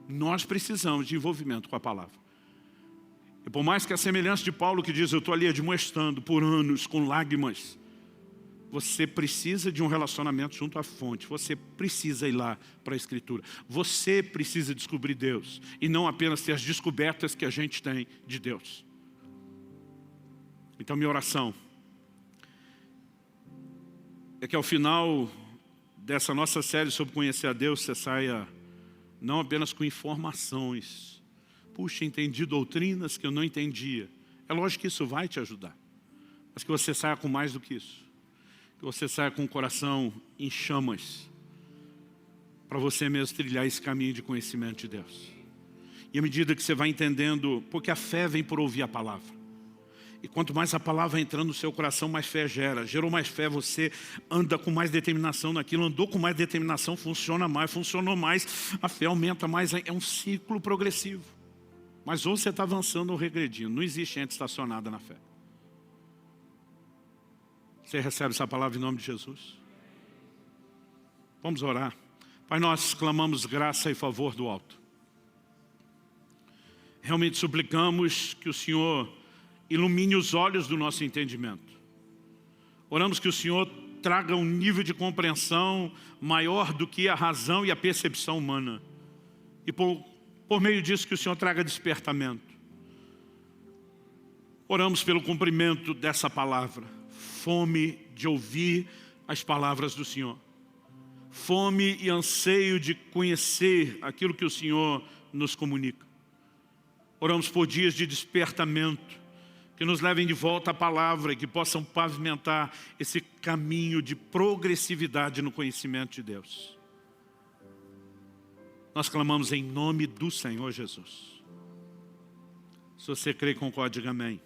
Nós precisamos de envolvimento com a palavra. E por mais que a semelhança de Paulo que diz, eu estou ali admoestando por anos, com lágrimas, você precisa de um relacionamento junto à fonte. Você precisa ir lá para a Escritura. Você precisa descobrir Deus. E não apenas ter as descobertas que a gente tem de Deus. Então minha oração é que ao final dessa nossa série sobre conhecer a Deus, você saia não apenas com informações. Puxa, entendi doutrinas que eu não entendia. É lógico que isso vai te ajudar. Mas que você saia com mais do que isso. Que você saia com o coração em chamas para você mesmo trilhar esse caminho de conhecimento de Deus. E à medida que você vai entendendo, porque a fé vem por ouvir a palavra. E quanto mais a palavra entrando no seu coração, mais fé gera. Gerou mais fé, você anda com mais determinação naquilo. Andou com mais determinação, funciona mais. Funcionou mais, a fé aumenta mais. É um ciclo progressivo. Mas ou você está avançando ou regredindo. Não existe gente estacionada na fé. Você recebe essa palavra em nome de Jesus? Vamos orar. Pai, nós clamamos graça e favor do alto. Realmente suplicamos que o Senhor ilumine os olhos do nosso entendimento. Oramos que o Senhor traga um nível de compreensão maior do que a razão e a percepção humana. E por meio disso que o Senhor traga despertamento. Oramos pelo cumprimento dessa palavra. Fome de ouvir as palavras do Senhor. Fome e anseio de conhecer aquilo que o Senhor nos comunica. Oramos por dias de despertamento, que nos levem de volta à palavra e que possam pavimentar esse caminho de progressividade no conhecimento de Deus. Nós clamamos em nome do Senhor Jesus. Se você crê, concorde, diga amém.